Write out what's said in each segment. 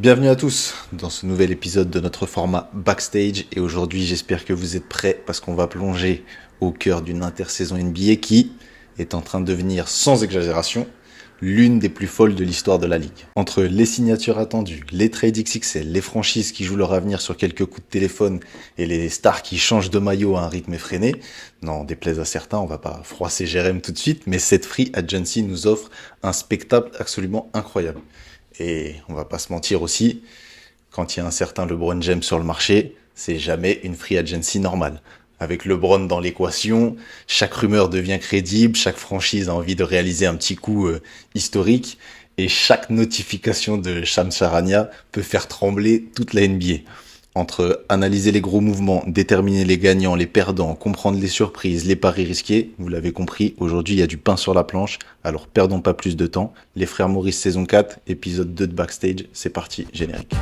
Bienvenue à tous dans ce nouvel épisode de notre format Backstage et aujourd'hui j'espère que vous êtes prêts parce qu'on va plonger au cœur d'une intersaison NBA qui est en train de devenir sans exagération l'une des plus folles de l'histoire de la ligue. Entre les signatures attendues, les trades XXL, les franchises qui jouent leur avenir sur quelques coups de téléphone et les stars qui changent de maillot à un rythme effréné, non, déplaise à certains, on va pas froisser Jérém tout de suite, mais cette free agency nous offre un spectacle absolument incroyable. Et on va pas se mentir aussi, quand il y a un certain LeBron James sur le marché, c'est jamais une free agency normale. Avec LeBron dans l'équation, chaque rumeur devient crédible, chaque franchise a envie de réaliser un petit coup historique, et chaque notification de Shams Charania peut faire trembler toute la NBA. Entre analyser les gros mouvements, déterminer les gagnants, les perdants, comprendre les surprises, les paris risqués, vous l'avez compris, aujourd'hui il y a du pain sur la planche, alors perdons pas plus de temps. Les Frères Maurice saison 4, épisode 2 de Backstage, c'est parti, générique.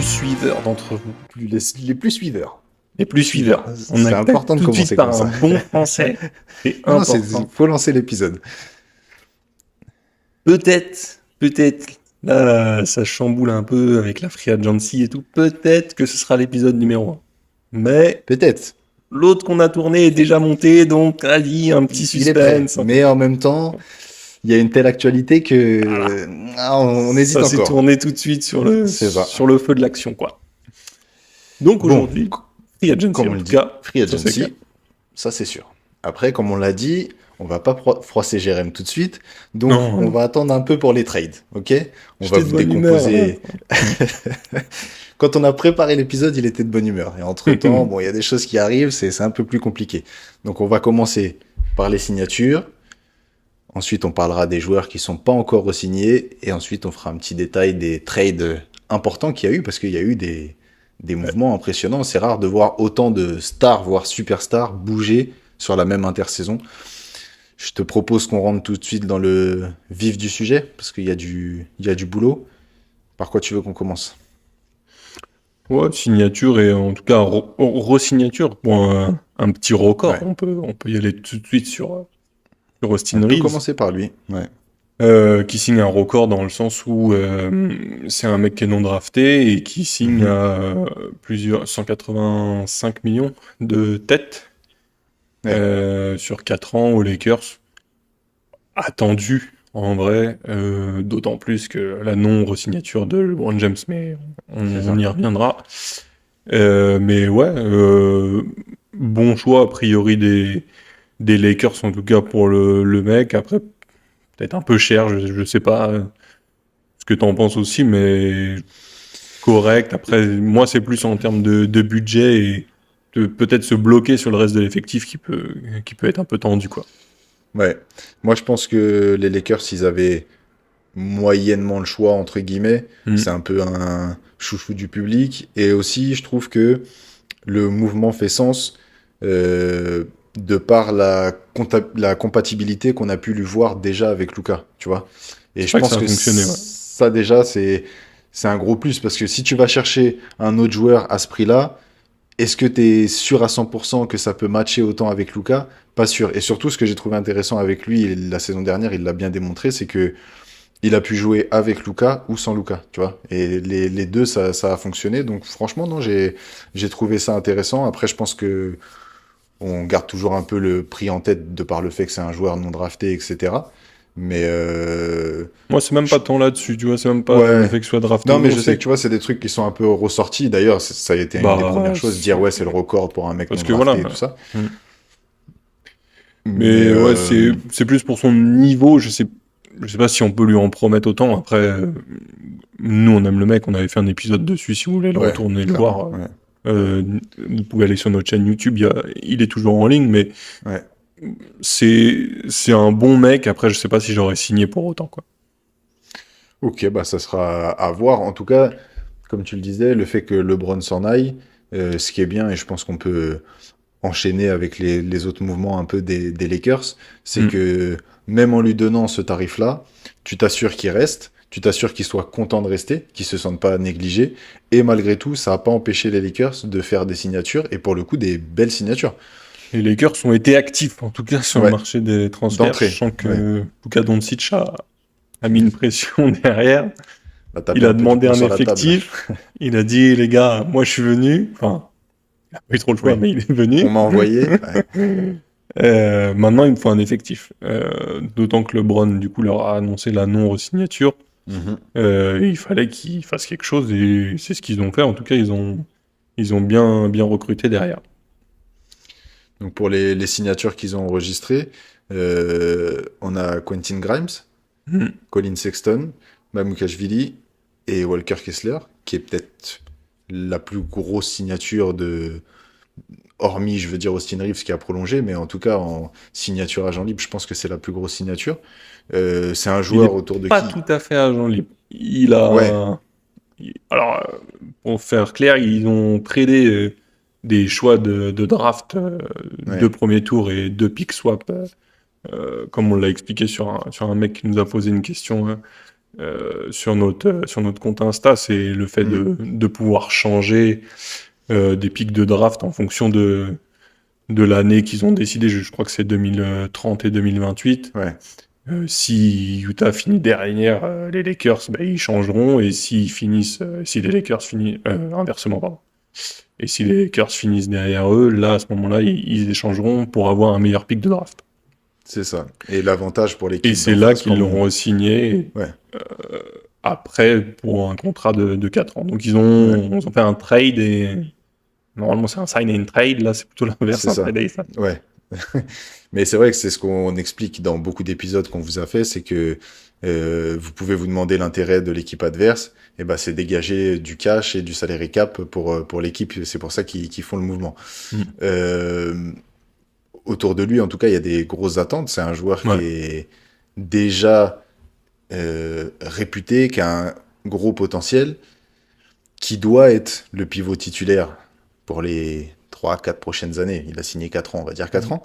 Suiveurs d'entre vous, Les plus suiveurs. les plus suiveurs. C'est important de commencer par comme ça. un bon français. C'est Non, important. faut lancer l'épisode. Peut-être, là, ça chamboule un peu avec la free agency et tout. Peut-être que ce sera l'épisode numéro 1. Mais Peut-être. l'autre qu'on a tourné est déjà monté, donc allez, un petit Il est prêt. suspense. Mais en même temps, il y a une telle actualité que on hésite Ça s'est encore. tourné tout de suite sur le feu de l'action, quoi. Donc aujourd'hui, free agency, comme on en le tout dit, cas, free ça, c'est clair. agency, ça c'est sûr. Après, comme on l'a dit, on va pas froisser Jérém tout de suite, donc Non. on va attendre un peu pour les trades, ok? On va J'étais de vous bonne humeur, décomposer. Quand on a préparé l'épisode, il était de bonne humeur. Et entre-temps, bon, il y a des choses qui arrivent, c'est un peu plus compliqué. Donc on va commencer par les signatures. Ensuite, on parlera des joueurs qui sont pas encore re-signés. Et ensuite, on fera un petit détail des trades importants qu'il y a eu, parce qu'il y a eu des mouvements impressionnants. C'est rare de voir autant de stars, voire superstars, bouger sur la même intersaison. Je te propose qu'on rentre tout de suite dans le vif du sujet, parce qu'il y a du boulot. Par quoi tu veux qu'on commence? Ouais, signature et en tout cas re-signature pour un petit record. Ouais. On peut y aller tout de suite sur Austin On peut Reeves, commencer par lui. Ouais. qui signe un record dans le sens où c'est un mec qui est non drafté et qui signe à plusieurs 185 millions de têtes sur 4 ans aux Lakers. Attendu en vrai, d'autant plus que la non-resignature de LeBron James, mais on y reviendra. Mais ouais, bon choix a priori des Lakers en tout cas pour le mec. Après, peut-être un peu cher, je sais pas ce que t'en penses aussi, mais correct. Après, moi c'est plus en termes de budget et de peut-être se bloquer sur le reste de l'effectif qui peut être un peu tendu, quoi. Ouais. Moi, je pense que les Lakers, ils avaient moyennement le choix, entre guillemets. C'est un peu un chouchou du public. Et aussi, je trouve que le mouvement fait sens de par la compatibilité qu'on a pu lui voir déjà avec Luka, tu vois. Et je vrai que pense ça a que fonctionné, ouais. ça, déjà, c'est un gros plus. Parce que si tu vas chercher un autre joueur à ce prix-là, est-ce que tu es sûr à 100% que ça peut matcher autant avec Luka? Pas sûr. Et surtout, ce que j'ai trouvé intéressant avec lui, la saison dernière, il l'a bien démontré, c'est que il a pu jouer avec Luka ou sans Luka, tu vois. Et les deux, ça a fonctionné. Donc franchement, non, j'ai trouvé ça intéressant. Après, je pense que on garde toujours un peu le prix en tête de par le fait que c'est un joueur non drafté, etc. Mais Moi, c'est même pas tant là-dessus, tu vois, c'est même pas Ouais. le fait que ce soit drafté. non, mais ou je sais que tu vois, c'est des trucs qui sont un peu ressortis. D'ailleurs, ça a été une Bah, des premières choses, dire ouais, c'est le record pour un mec parce non que drafté voilà. et tout ça. Mm. Mais ouais, c'est plus pour son niveau. Je sais pas si on peut lui en promettre autant. Après, nous, on aime le mec. On avait fait un épisode dessus. Si vous voulez le Ouais, retourner le clairement, voir, ouais. vous pouvez aller sur notre chaîne YouTube. Il est toujours en ligne, mais Ouais. c'est un bon mec. Après, je sais pas si j'aurais signé pour autant, quoi. Ok, bah ça sera à voir. En tout cas, comme tu le disais, le fait que LeBron s'en aille, ce qui est bien, et je pense qu'on peut enchaîner avec les autres mouvements un peu des Lakers, c'est que même en lui donnant ce tarif-là, tu t'assures qu'il reste, tu t'assures qu'il soit content de rester, qu'il se sente pas négligé, et malgré tout, ça n'a pas empêché les Lakers de faire des signatures, et pour le coup, des belles signatures. Les Lakers ont été actifs, en tout cas, sur le Ouais, marché des transferts. d'entrée. Je sens Ouais. que Luka Doncic a mis une pression derrière. Bah, t'as Il mis a un peu du demandé poing un sur la table. effectif. Il a dit, les gars, moi je suis venu. Enfin, il n'a pas eu trop le choix, Oui. mais il est On venu. m'a envoyé. Ouais. Maintenant, il me faut un effectif. D'autant que LeBron, du coup, leur a annoncé la non-signature. Mhm. Il fallait qu'ils fassent quelque chose et c'est ce qu'ils ont fait. En tout cas, ils ont bien recruté derrière. Donc pour les signatures qu'ils ont enregistrées, on a Quentin Grimes, Mhm. Colin Sexton, Mamukashvili et Walker Kessler, qui est peut-être la plus grosse signature hormis, je veux dire, Austin Reeves qui a prolongé, mais en tout cas, en signature agent libre, je pense que c'est la plus grosse signature. C'est un Il joueur est autour de pas qui? tout à fait agent libre. Ouais, Alors, pour faire clair, ils ont tradé des choix de draft, ouais. 2 premiers tours et 2 picks swap, comme on l'a expliqué sur un mec qui nous a posé une question sur notre compte Insta, c'est le fait Mm, de pouvoir changer des picks de draft en fonction de l'année qu'ils ont décidé. Je crois que c'est 2030 et 2028. ouais, Si Utah finit derrière les Lakers, bah, ils changeront. Et si les Lakers finissent, inversement, pardon. Et si les Lakers finissent derrière eux, là, à ce moment-là, ils échangeront pour avoir un meilleur pick de draft. c'est ça. Et l'avantage pour Et l'équipe c'est d'en là face, qu'ils l'auront signé Ouais, après pour un contrat de 4 ans. Donc ouais, ils ont fait un trade et normalement c'est un sign and trade. Là, c'est plutôt l'inverse, c'est un ça. trade et ça. Ouais. Mais c'est vrai que c'est ce qu'on explique dans beaucoup d'épisodes qu'on vous a fait, c'est que vous pouvez vous demander l'intérêt de l'équipe adverse, et ben c'est dégager du cash et du salary cap pour l'équipe, c'est pour ça qu'ils font le mouvement. Mm. Euh, Autour de lui, en tout cas, il y a des grosses attentes. C'est un joueur qui Ouais. est déjà réputé, qui a un gros potentiel, qui doit être le pivot titulaire pour les 3 4 prochaines années. Il a signé 4 ans, on va dire 4 ans.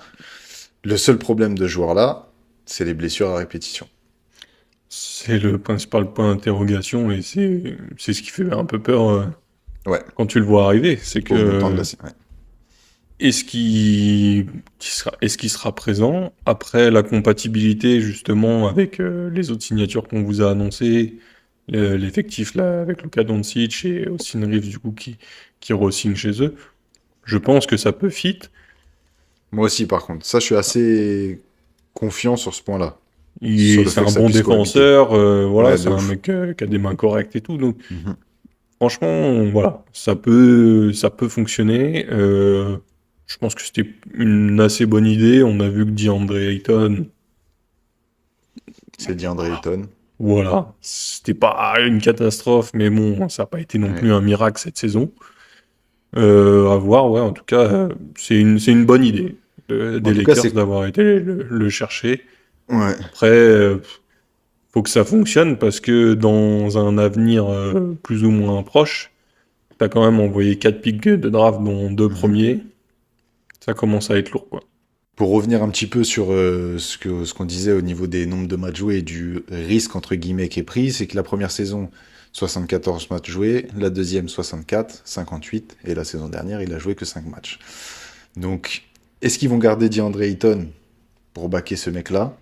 Le seul problème de ce joueur-là, c'est les blessures à répétition. C'est le principal point d'interrogation et c'est ce qui fait un peu peur Ouais, quand tu le vois arriver. C'est au montant de que ouais. est-ce qu'il sera présent après la compatibilité justement avec les autres signatures qu'on vous a annoncées, l'effectif là avec Luka Doncic et Austin Reeves du coup qui re-signe chez eux. Je pense que ça peut fit. Moi aussi, par contre. Ça, je suis assez confiant sur ce point-là. Sur le C'est fait que un ça bon puisse cohabiter. défenseur, voilà, Ouais, c'est de un ouf. mec qui a des mains correctes et tout. Donc Mhm. franchement, voilà, ça peut fonctionner. Je pense que c'était une assez bonne idée. On a vu que DeAndre Ayton, C'est DeAndre Ayton. voilà, c'était pas une catastrophe, mais bon, ça n'a pas été non Ouais. plus un miracle cette saison. À voir, ouais, en tout cas, c'est une bonne idée En des tout cas, Lakers c'est... d'avoir été le chercher. Ouais. Après, faut que ça fonctionne parce que dans un avenir plus ou moins proche, t'as quand même envoyé 4 picks de draft, dont 2 Mhm. premiers. Ça commence à être lourd, quoi. Pour revenir un petit peu sur ce qu'on disait au niveau des nombres de matchs joués et du risque entre guillemets qui est pris, c'est que la première saison, 74 matchs joués, la deuxième 64, 58, et la saison dernière, il a joué que 5 matchs. Donc, est-ce qu'ils vont garder DeAndre Ayton pour backer ce mec-là?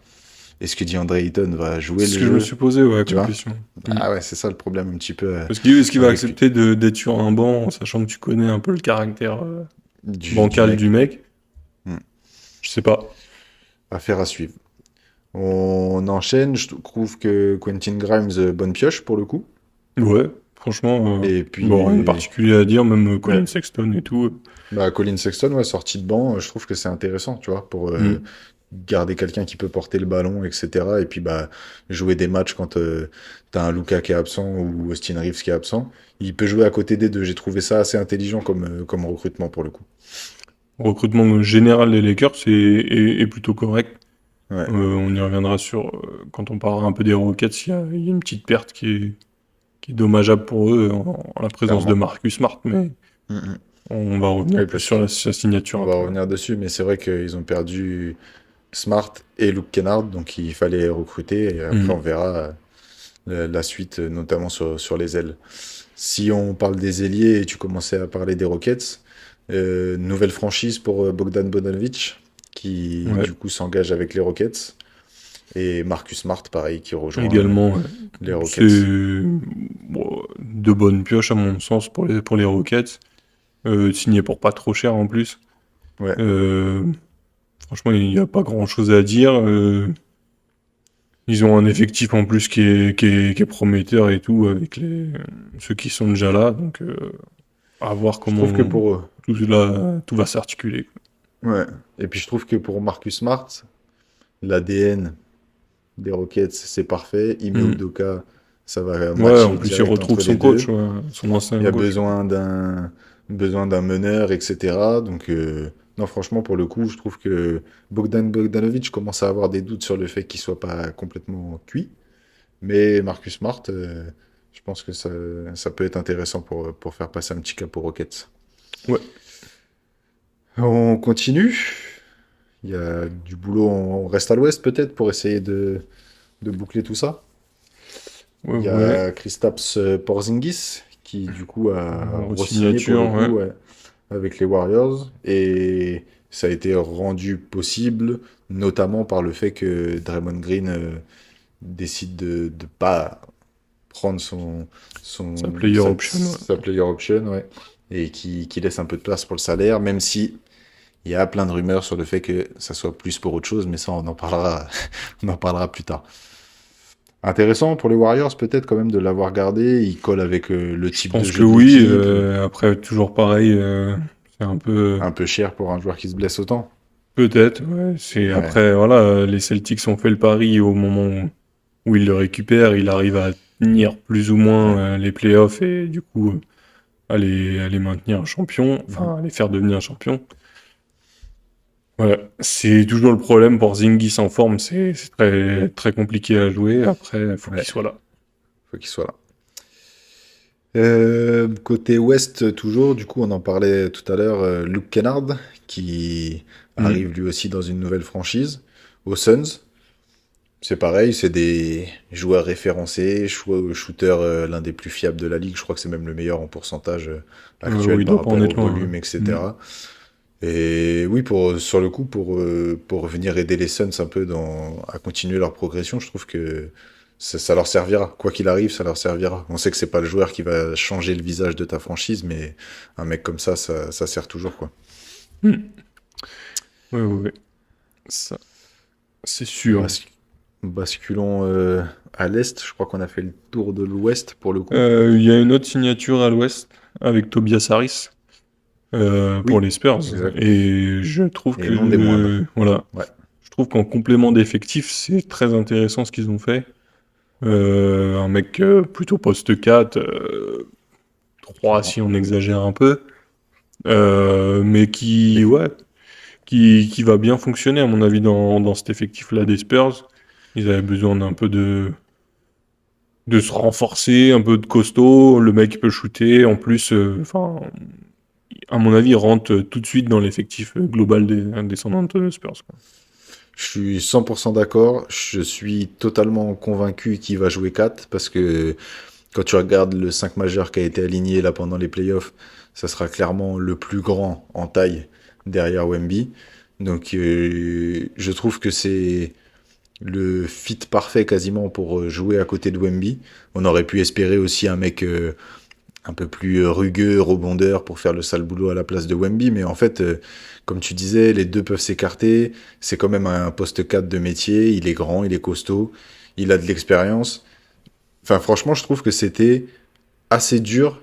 Est-ce que DeAndre Ayton va jouer C'est ce le que je me jeu? suis posé, ouais, Tu comme vois? question. Ah ouais, c'est ça le problème un petit peu Est-ce qu'il va avec lui. accepter d'être sur un banc, en sachant que tu connais un peu le caractère Du bancal mec. du mec? Hmm. Je sais pas. Affaire à suivre. On enchaîne, je trouve que Quentin Grimes, bonne pioche pour le coup. Ouais, franchement, Et bon, rien de puis, particulier à dire, même ouais. Colin Sexton et tout. Bah, Colin Sexton, ouais, sorti de banc, je trouve que c'est intéressant, tu vois, pour Hmm. garder quelqu'un qui peut porter le ballon, etc. Et puis, bah, jouer des matchs quand t'as un Luka qui est absent ou Austin Reeves qui est absent. Il peut jouer à côté des deux. J'ai trouvé ça assez intelligent comme recrutement pour le coup. Recrutement général des Lakers est plutôt correct. Ouais, On y reviendra quand on parlera un peu des Rockets. Il y a une petite perte qui est dommageable pour eux en la présence de clairement. Marcus Smart, mais Mm. on va revenir Oui, plus parce sur que sa signature on va après. revenir dessus, mais c'est vrai qu'ils ont perdu Smart et Luke Kennard, donc il fallait recruter, et après Mhm. on verra la suite, notamment sur les ailes. Si on parle des ailiers et tu commençais à parler des Rockets, nouvelle franchise pour Bogdan Bogdanovic, qui Ouais, du coup s'engage avec les Rockets, et Marcus Smart, pareil, qui rejoint également, ouais. les C'est Rockets. bon, de bonnes pioches à mon sens pour les Rockets. Signé pour pas trop cher en plus. Ouais, Euh, Franchement, il n'y a pas grand-chose à dire. Ils ont un effectif en plus qui est prometteur et tout avec ceux qui sont déjà là. Donc, à voir je trouve que comment pour eux. tout va s'articuler. Ouais. Et puis je trouve que pour Marcus Smart, l'ADN des Rockets, c'est parfait. Ime Hmm. Udoka, ça va Ouais, en matcher plus, il direct retrouve entre les son coach, deux. ouais, son Il ancien y a coach. besoin d'un meneur, etc. Donc, non, franchement, pour le coup, je trouve que Bogdan Bogdanovic commence à avoir des doutes sur le fait qu'il soit pas complètement cuit. Mais Marcus Smart, je pense que ça peut être intéressant pour faire passer un petit cap aux Rockets. Ouais, On continue. Il y a du boulot, on reste à l'ouest peut-être pour essayer de boucler tout ça. ouais, Il y ouais. a Kristaps Porzingis qui du coup a re-signé pour le Signature, ouais. coup, ouais, avec les Warriors, et ça a été rendu possible notamment par le fait que Draymond Green décide de pas prendre Sa player option, ouais. sa player option, ouais, et qui laisse un peu de place pour le salaire, même si il y a plein de rumeurs sur le fait que ça soit plus pour autre chose, mais ça on en parlera on en parlera plus tard. Intéressant pour les Warriors, peut-être quand même de l'avoir gardé. Il colle avec le Je type de pense que jeu de oui. l'équipe. Après, toujours pareil, c'est un peu. Un peu cher pour un joueur qui se blesse autant. Peut-être, ouais. C'est Ouais. après, voilà, les Celtics ont fait le pari au moment où ils le récupèrent, il arrive à tenir plus ou moins Ouais. les playoffs et du coup à les maintenir champions, Mhm. enfin à les faire devenir champions. Voilà, c'est toujours le problème pour Zingis en forme, c'est très très compliqué à jouer. Après, il faut qu'il Ouais. soit là. Faut qu'il soit là. Côté Ouest, toujours, du coup, on en parlait tout à l'heure, Luke Kennard, qui Mm. arrive lui aussi dans une nouvelle franchise, aux Suns. C'est pareil, c'est des joueurs référencés, shooter l'un des plus fiables de la ligue. Je crois que c'est même le meilleur en pourcentage actuel Oui, il par doit pas rapport en au être loin, ouais. volume, Mm. etc. Et oui, sur le coup, pour venir aider les Suns un peu à continuer leur progression, je trouve que ça leur servira. Quoi qu'il arrive, ça leur servira. On sait que c'est pas le joueur qui va changer le visage de ta franchise, mais un mec comme ça sert toujours, quoi. Mm. Ouais, ouais, ouais. Ça, c'est sûr. Bas- Basculons à l'Est. Je crois qu'on a fait le tour de l'Ouest pour le coup. Il y a une autre signature à l'Ouest avec Tobias Harris. Pour Oui, les Spurs. exact. Et je trouve Et non des moindres. voilà, Ouais. je trouve qu'en complément d'effectifs, c'est très intéressant ce qu'ils ont fait. Un mec plutôt poste 4, 3 si on exagère un peu, mais Et- qui va bien fonctionner à mon avis dans cet effectif-là des Spurs. Ils avaient besoin d'un peu de se renforcer, un peu de costaud. Le mec peut shooter. En plus, enfin, à mon avis, il rentre tout de suite dans l'effectif global des San Antonio Spurs, quoi. Je suis 100% d'accord. Je suis totalement convaincu qu'il va jouer 4 parce que quand tu regardes le 5 majeur qui a été aligné là pendant les playoffs, ça sera clairement le plus grand en taille derrière Wemby. Donc je trouve que c'est le fit parfait quasiment pour jouer à côté de Wemby. On aurait pu espérer aussi un mec un peu plus rugueux, rebondeur pour faire le sale boulot à la place de Wemby, mais en fait, comme tu disais, les deux peuvent s'écarter. C'est quand même un poste 4 de métier. Il est grand, il est costaud, il a de l'expérience. Enfin, franchement, je trouve que c'était assez dur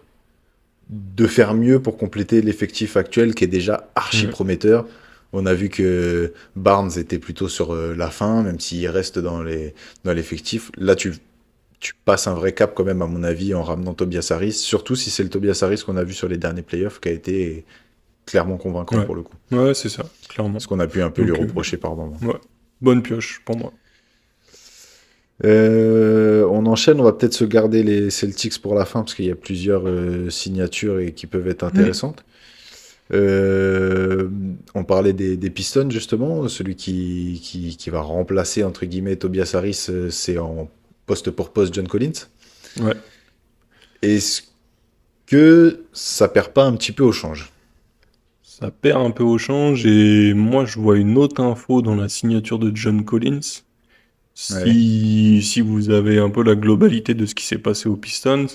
de faire mieux pour compléter l'effectif actuel qui est déjà archi Ouais. prometteur. On a vu que Barnes était plutôt sur la fin, même s'il reste dans l'effectif. Là, tu passes un vrai cap quand même, à mon avis, en ramenant Tobias Harris, surtout si c'est le Tobias Harris qu'on a vu sur les derniers playoffs, qui a été clairement convaincant Ouais, pour le coup. ouais, c'est ça, clairement. Ce qu'on a pu un peu lui Donc, reprocher par moment. ouais, bonne pioche pour moi. On enchaîne, on va peut-être se garder les Celtics pour la fin, parce qu'il y a plusieurs signatures et qui peuvent être Mm. intéressantes. Euh, on parlait des Pistons justement, celui qui va remplacer entre guillemets Tobias Harris, c'est en poste pour poste John Collins. Ouais. Est-ce que ça perd pas un petit peu au change? Ça perd un peu au change et moi je vois une autre info dans la signature de John Collins. Ouais. Si vous avez un peu la globalité de ce qui s'est passé aux Pistons,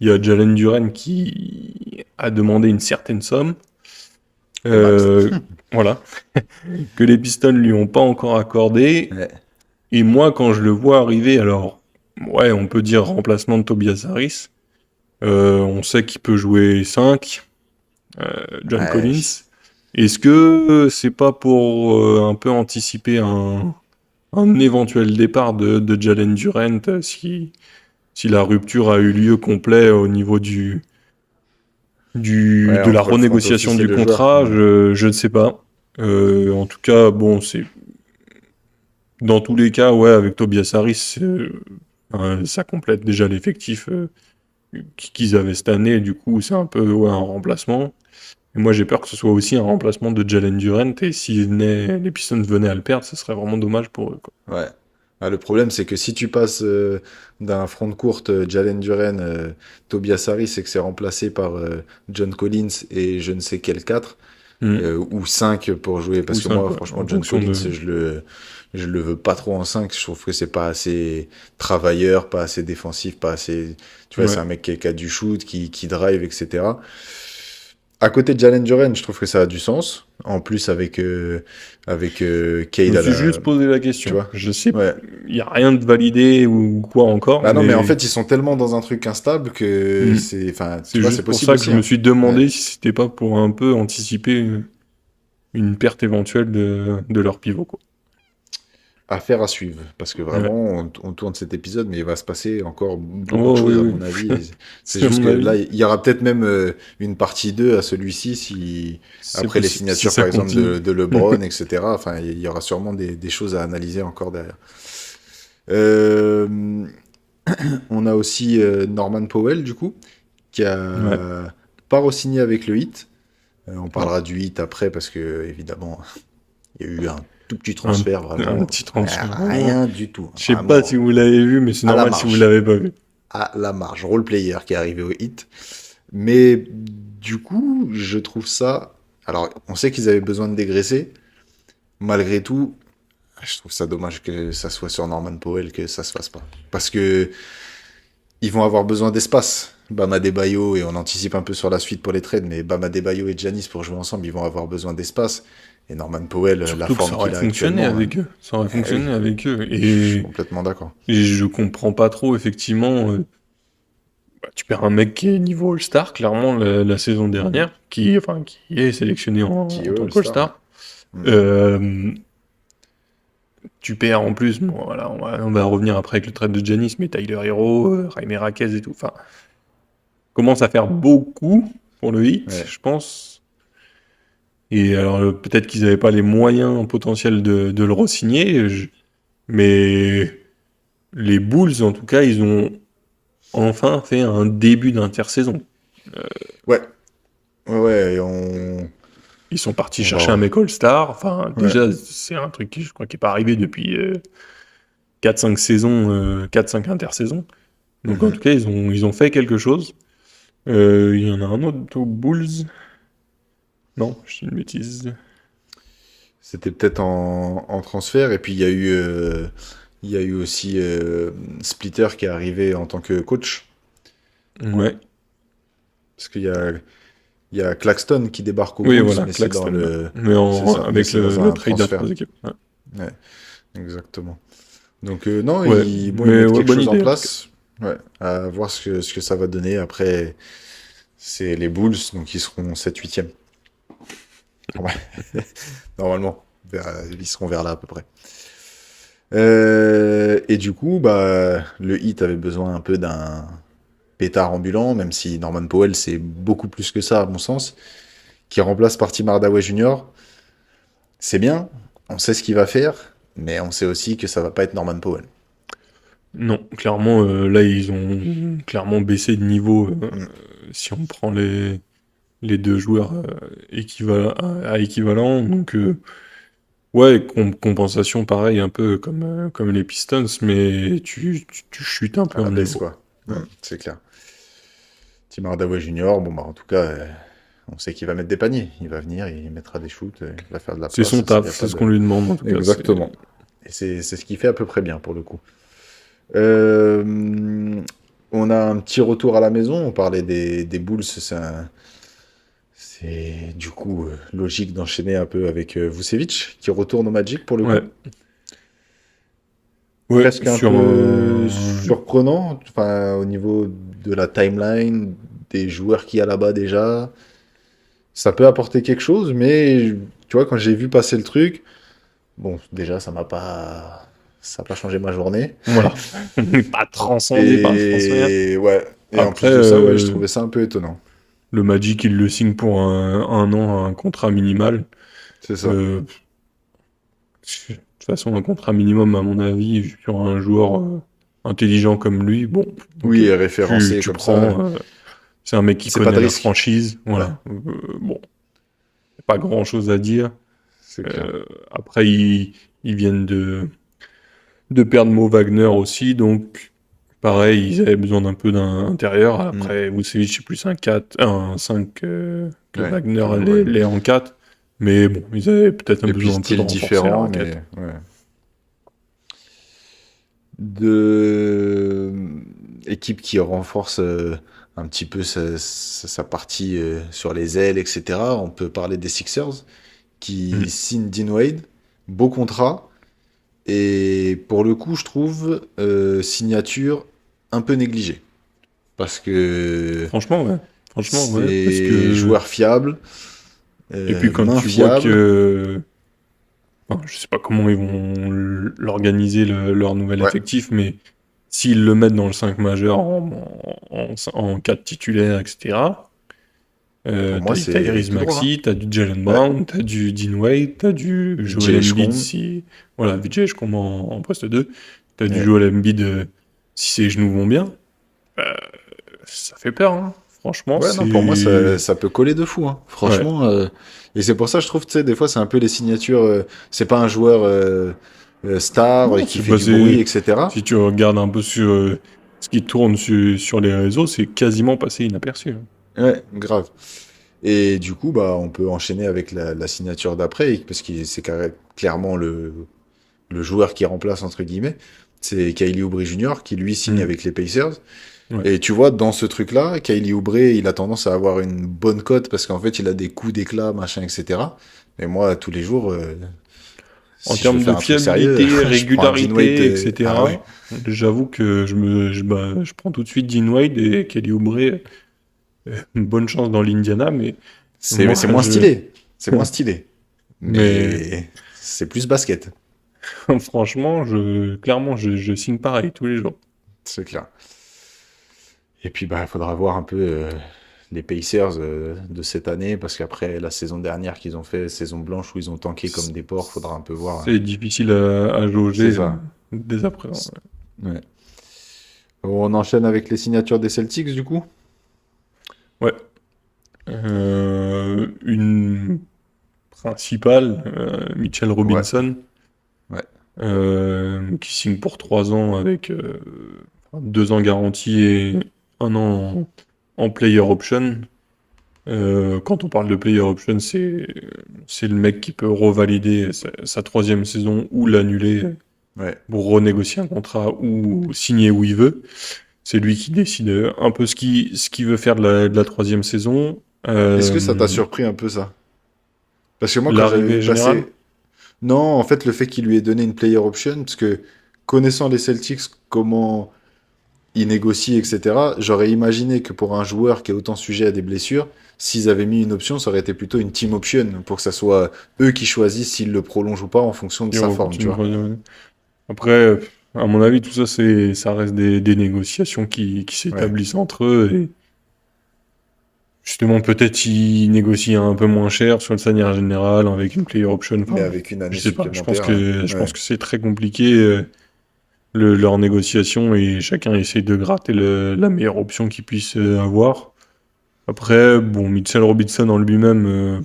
il y a Jalen Duren qui a demandé une certaine somme, Aimable. euh, voilà, que les Pistons lui ont pas encore accordé. Ouais. Et moi, quand je le vois arriver, alors, ouais, on peut dire remplacement de Tobias Harris. On sait qu'il peut jouer 5, John Ouais. Collins. Est-ce que c'est pas pour un peu anticiper un éventuel départ de Jalen Durant si la rupture a eu lieu complet au niveau Ouais, de la entre le front renégociation office et du le joueur. contrat, Ouais. je ne sais pas. En tout cas, bon, c'est dans tous les cas, ouais, avec Tobias Harris, ça complète déjà l'effectif qu'ils avaient cette année. Et du coup, c'est un peu ouais, un remplacement. Et moi, j'ai peur que ce soit aussi un remplacement de Jalen Durant. Et si les Pistons venaient à le perdre, ce serait vraiment dommage pour eux, quoi. Ouais. Ah, le problème, c'est que si tu passes d'un front de courte Jalen Duren, Tobias Harris, et que c'est remplacé par John Collins et je ne sais quel 4 Hmm. ou 5 pour jouer, Ou parce que 5, moi, ouais, franchement, en John fonction Collins, de. je le veux pas trop en 5. Je trouve que c'est pas assez travailleur, pas assez défensif, pas assez. Tu vois, c'est Ouais. un mec qui a du shoot, qui drive, etc. À côté de Jalen Duren, je trouve que ça a du sens. En plus, avec Je Cade me à suis la. juste posé la Tu question. vois? Je sais, Ouais. il n'y a rien de validé ou quoi encore, Bah non, mais en mais fait, ils sont tellement dans un truc instable que hmm, c'est. Enfin, c'est tu vois, c'est juste pour possible ça que aussi, je me hein. suis Ouais. demandé si c'était pas pour un peu anticiper une perte éventuelle de leur pivot, quoi. Affaire à suivre. Parce que Ouais. vraiment, on tourne cet épisode, mais il va se passer encore beaucoup de Oh oui, choses, à oui. mon avis. Et c'est C'est à juste mon que avis. là, il y aura peut-être même une partie 2 à celui-ci, si. C'est Après les possible si signatures, ça par exemple, continue. de LeBron, etc. Enfin, il y aura sûrement des choses à analyser encore derrière. Euh, on a aussi Norman Powell, du coup, qui Ouais. a pas re-signé avec le Heat. On Non. parlera du Heat après parce que, évidemment, il y a eu un tout petit Un, transfert, un vraiment. petit transfert. Vraiment. Rien du tout. Je sais pas si Vraiment vous l'avez vu, mais c'est à la normal si vous marge. l'avez pas vu. À la marge. Role player qui est arrivé au Heat. Mais du coup, je trouve ça. Alors, on sait qu'ils avaient besoin de dégraisser. Malgré tout, je trouve ça dommage que ça soit sur Norman Powell que ça se fasse pas. Parce que ils vont avoir besoin d'espace. Bam Adebayo, et on anticipe un peu sur la suite pour les trades, mais Bam Adebayo et Giannis pour jouer ensemble, ils vont avoir besoin d'espace. Et Norman Powell, la Surtout que ça forme aurait qu'il a fonctionné actuellement, avec eux. Ça aurait eh oui, fonctionné avec eux. je suis complètement d'accord. Et je comprends pas trop, effectivement. Bah, tu perds un mec qui est niveau All-Star, clairement, la saison dernière, qui est sélectionné Qui est en tant All-Star, qu'All-Star. ouais. Euh, Tu perds en plus, bon, voilà, on va revenir après avec le trade de Giannis, mais Tyler Hero, Jaime Raquez et tout. Enfin, commence à faire beaucoup pour le hit, Ouais. je pense. Et alors, peut-être qu'ils n'avaient pas les moyens potentiels de le re-signer, mais les Bulls, en tout cas, ils ont enfin fait un début d'intersaison. Ouais, ouais, ouais, et Ils sont partis on chercher un va. mec All-Star. Enfin, Ouais. déjà, c'est un truc qui, je crois, qui n'est pas arrivé depuis 4-5 saisons, 4-5 intersaisons. Donc, en tout Mhm. cas, ils ont fait quelque chose. Il y en a un autre aux Bulls. Non, je dis une bêtise. C'était peut-être en transfert, et puis il y a eu aussi Splitter qui est arrivé en tant que coach. Ouais. Parce il y a Claxton qui débarque aux Oui, Bulls, voilà, mais c'est dans Claxton. Ouais. le. Mais C'est ça, mais avec c'est dans le un trade à transfert. 3 équipes. Ouais. Ouais, exactement. Donc, non, Ouais, bon, ils mais mettent ouais, quelque bonne chose en idée en tout cas. place. Ouais, à voir ce que ça va donner. Après, c'est les Bulls, donc ils seront 7-8e. Ouais, normalement. Ils seront vers là à peu près. Et du coup, bah, le Heat avait besoin un peu d'un pétard ambulant, même si Norman Powell, c'est beaucoup plus que ça, à mon sens, qui remplace par Tim Hardaway Jr. C'est bien, on sait ce qu'il va faire, mais on sait aussi que ça va pas être Norman Powell. Non, clairement, là, ils ont clairement baissé de niveau Mm. si on prend les les deux joueurs à équivalent. Donc, ouais, compensation pareil, un peu comme les Pistons, mais tu chutes un peu À la en baisse, niveau. quoi. Ouais. C'est clair. Tim Hardaway Junior, bon, bah, en tout cas, on sait qu'il va mettre des paniers. Il va venir, il mettra des shoots, il va faire de la C'est son passe. Il y taf, a c'est pas ce de... qu'on lui demande en tout cas. Exactement. Et c'est ce qu'il fait à peu près bien, pour le coup. Euh, on a un petit retour à la maison. On parlait des Bulls. C'est du coup logique d'enchaîner un peu avec Vucevic, qui retourne au Magic, pour le coup. Ouais, ouais, Presque un sur peu un... surprenant, enfin, au niveau de la timeline, des joueurs qu'il y a là-bas déjà. Ça peut apporter quelque chose, mais tu vois, quand j'ai vu passer le truc, bon, déjà, ça a pas changé ma journée. Voilà. On n'est pas transcendé par le transfert. Et ouais, et en Après, plus de ça, ouais, je trouvais ça un peu étonnant. le Magic, il le signe pour un an, un contrat minimal. C'est ça. De toute façon, un contrat minimum, à mon avis, sur un joueur intelligent comme lui, bon, ok, Oui, et référencé tu comme ça, prends. C'est un mec qui c'est pas de connaît la risque. franchise, Ouais, voilà. Bon, pas grand-chose à dire. c'est clair. Après, ils viennent de perdre Mo Wagner aussi, donc pareil, ils avaient besoin d'un peu d'un intérieur. Mm. Après, Vucevic, c'est plus un 4, un 5 que Ouais, Wagner que ouais. l'est en 4. Mais bon, ils avaient peut-être un Et puis besoin un peu de style renforcer la différent, raquette. mais ouais. De équipe qui renforce un petit peu sa partie sur les ailes, etc. On peut parler des Sixers qui Mm. signent Dean Wade, beau contrat, et pour le coup, je trouve signature un peu négligée parce que Franchement, ouais, parce c'est que... joueur fiable, Et puis quand main tu vois fiable, que... Enfin, je sais pas comment ils vont l'organiser, leur nouvel ouais. effectif, mais s'ils le mettent dans le 5 majeur en 4 titulaires, etc., Pour moi, t'as du c'est Tyrese tout droit, hein. Maxey, t'as du Jalen Ouais. Brown, t'as du Dean Wade, t'as du Joel Vijay Embiid Shkong, si... Voilà, Vijay, je comprends en poste 2. T'as du ouais. Joel Embiid si ses genoux vont bien. Ça fait peur, hein. Franchement, Ouais, non, pour moi, c'est... ça peut coller de fou, hein. Ouais. Franchement. Et c'est pour ça, je trouve, tu sais, des fois, c'est un peu les signatures. C'est pas un joueur star Non, qui c'est fait du bruit, passé... etc. Si tu regardes un peu sur ce qui tourne sur les réseaux, c'est quasiment passé inaperçu, hein. Ouais, grave. Et du coup, bah, on peut enchaîner avec la signature d'après, parce que c'est clairement le joueur qui remplace, entre guillemets. C'est Kylie Oubre Jr., qui lui signe Hmm. avec les Pacers. Ouais. Et tu vois, dans ce truc-là, Kylie Oubre, il a tendance à avoir une bonne cote parce qu'en fait, il a des coups d'éclat, machin, etc. Mais moi, tous les jours, En si je veux termes de faire un truc sérieux, fiabilité, je prends un Dean Wade. régularité, Ah ouais, etc., j'avoue que je prends tout de suite Dean Wade et Kelly Oubre. Une bonne chance dans l'Indiana, mais moi, c'est moins stylé. C'est moins stylé. mais Mais c'est plus basket, franchement, clairement, je signe pareil tous les jours. c'est clair. Et puis, bah, il faudra voir un peu les Pacers de cette année parce qu'après la saison dernière qu'ils ont fait, saison blanche où ils ont tanké comme des porcs, faudra un peu voir. C'est difficile à C'est jauger ça. dès à présent. Ouais. On enchaîne avec les signatures des Celtics, du coup. Ouais. Une principale, Mitchell Ouais, Robinson, ouais, qui signe pour 3 ans avec 2 ans garantis et un an en player option. Quand on parle de player option, c'est le mec qui peut revalider sa troisième saison ou l'annuler ouais. pour renégocier un contrat ou signer où il veut. C'est lui qui décide un peu ce qu'il veut faire de la troisième saison. Est-ce que ça t'a surpris un peu ça? Parce que moi, quand j'avais L'arrivée vu générale, passer... Non, en fait, le fait qu'il lui ait donné une player option, parce que connaissant les Celtics, comment ils négocient, etc., j'aurais imaginé que pour un joueur qui est autant sujet à des blessures, s'ils avaient mis une option, ça aurait été plutôt une team option, pour que ça soit eux qui choisissent s'ils le prolongent ou pas en fonction de il sa forme, tu continue une vois. troisième année. Après, à mon avis, tout ça, ça reste des négociations qui Ouais. s'établissent entre eux. Et justement, peut-être ils négocient un peu moins cher sur le salaire général avec une player option. Mais Enfin, avec une je année sais pas. Je pense supplémentaire, que je pense ouais. que c'est très compliqué leur négociation et chacun essaie de gratter la meilleure option qu'il puisse avoir. Après, bon, Mitchell Robinson en lui-même,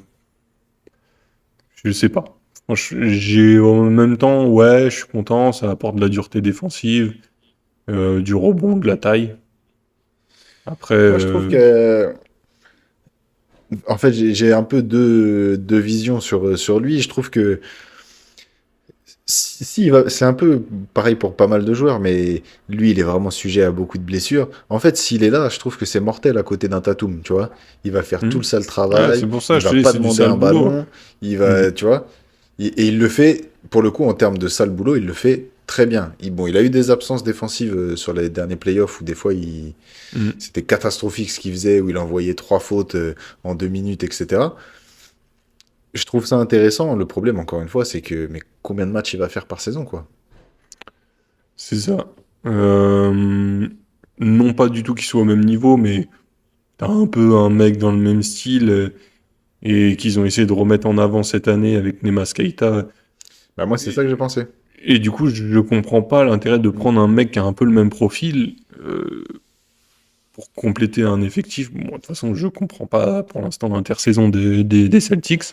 je sais pas. J'ai en même temps, ouais, je suis content, ça apporte de la dureté défensive, du rebond, de la taille. Après, Moi, je trouve que, en fait, j'ai un peu deux visions sur lui. Je trouve que c'est un peu pareil pour pas mal de joueurs, mais lui, il est vraiment sujet à beaucoup de blessures. En fait, s'il est là, je trouve que c'est mortel à côté d'un Tatum, tu vois. Il va faire tout hmm. le sale Ouais, travail, c'est pour ça, il je va te dis, pas c'est du demander sale un boulot. ballon, il Hmm, va, tu vois. Et il le fait, pour le coup, en termes de sale boulot, il le fait très bien. Bon, il a eu des absences défensives sur les derniers playoffs où des fois, hmm. c'était catastrophique ce qu'il faisait, où il envoyait 3 fautes en 2 minutes, etc. Je trouve ça intéressant. Le problème, encore une fois, c'est que, mais combien de matchs il va faire par saison, quoi? C'est ça. Euh, non pas du tout qu'ils soient au même niveau, mais t'as un peu un mec dans le même style et qu'ils ont essayé de remettre en avant cette année avec Nemas Keita. Bah, moi, c'est ça que j'ai Et, pensé. et du coup, je comprends pas l'intérêt de Mm. prendre un mec qui a un peu le même profil pour compléter un effectif. Bon, de toute façon, je comprends pas pour l'instant l'intersaison des Celtics.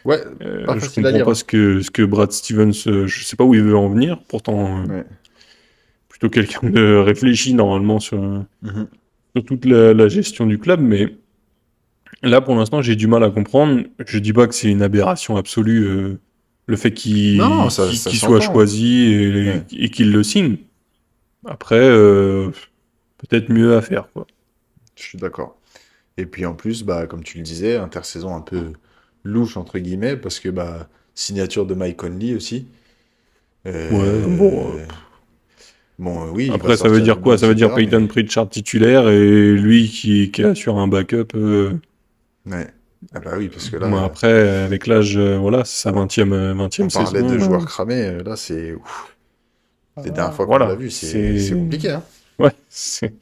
Ouais, pas Je facile à comprends lire, pas hein. ce que Brad Stevens, je sais pas où il veut en venir. Pourtant, Ouais. plutôt quelqu'un de réfléchi normalement Mhm. sur toute la gestion du club, mais là, pour l'instant, j'ai du mal à comprendre. Je dis pas que c'est une aberration absolue, le fait Non, ça qu'il soit s'entend. choisi Ouais, et qu'il le signe. Après, peut-être mieux à faire, quoi. je suis d'accord. Et puis en plus, bah, comme tu le disais, intersaison un peu louche, entre guillemets, parce que bah, signature de Mike Conley aussi. Ouais, bon. Euh, Bon, oui, il va Après, ça veut sortir du dire banc, quoi? Ça veut dire etc. Peyton Mais Pritchard titulaire et lui qui assure un backup. ouais. Ah bah oui, parce que là, Moi, après, avec l'âge, voilà, c'est sa 20e on parlait de saison. joueurs cramés. Là, c'est ouf. Les dernières fois qu'on l'a Voilà, vu, c'est c'est. compliqué, hein. Ouais, c'est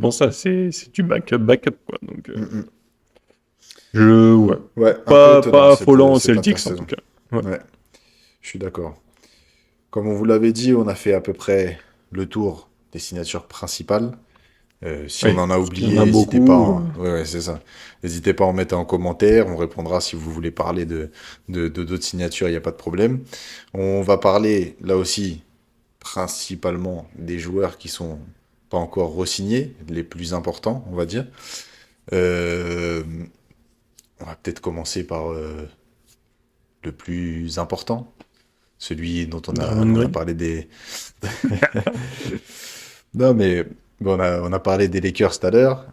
pour ça, c'est du backup, quoi. Donc, Mm, mm. ouais. Ouais, un peu étonnant Pas affolant aux cette Celtics, en tout intersaison. cas. Ouais. Ouais, je suis d'accord. Comme on vous l'avait dit, on a fait à peu près le tour des signatures principales. Si on Oui, en a parce qu'il y en oublié, a n'hésitez pas. beaucoup. Ouais, ouais, c'est ça. N'hésitez pas à en mettre en commentaire. On répondra si vous voulez parler de d'autres signatures. Il n'y a pas de problème. On va parler là aussi principalement des joueurs qui sont pas encore re-signés, les plus importants, on va dire. Euh, on va peut-être commencer par le plus important, celui dont Draymond on a Green. parlé des. Non, mais bon, on a parlé des Lakers tout à l'heure.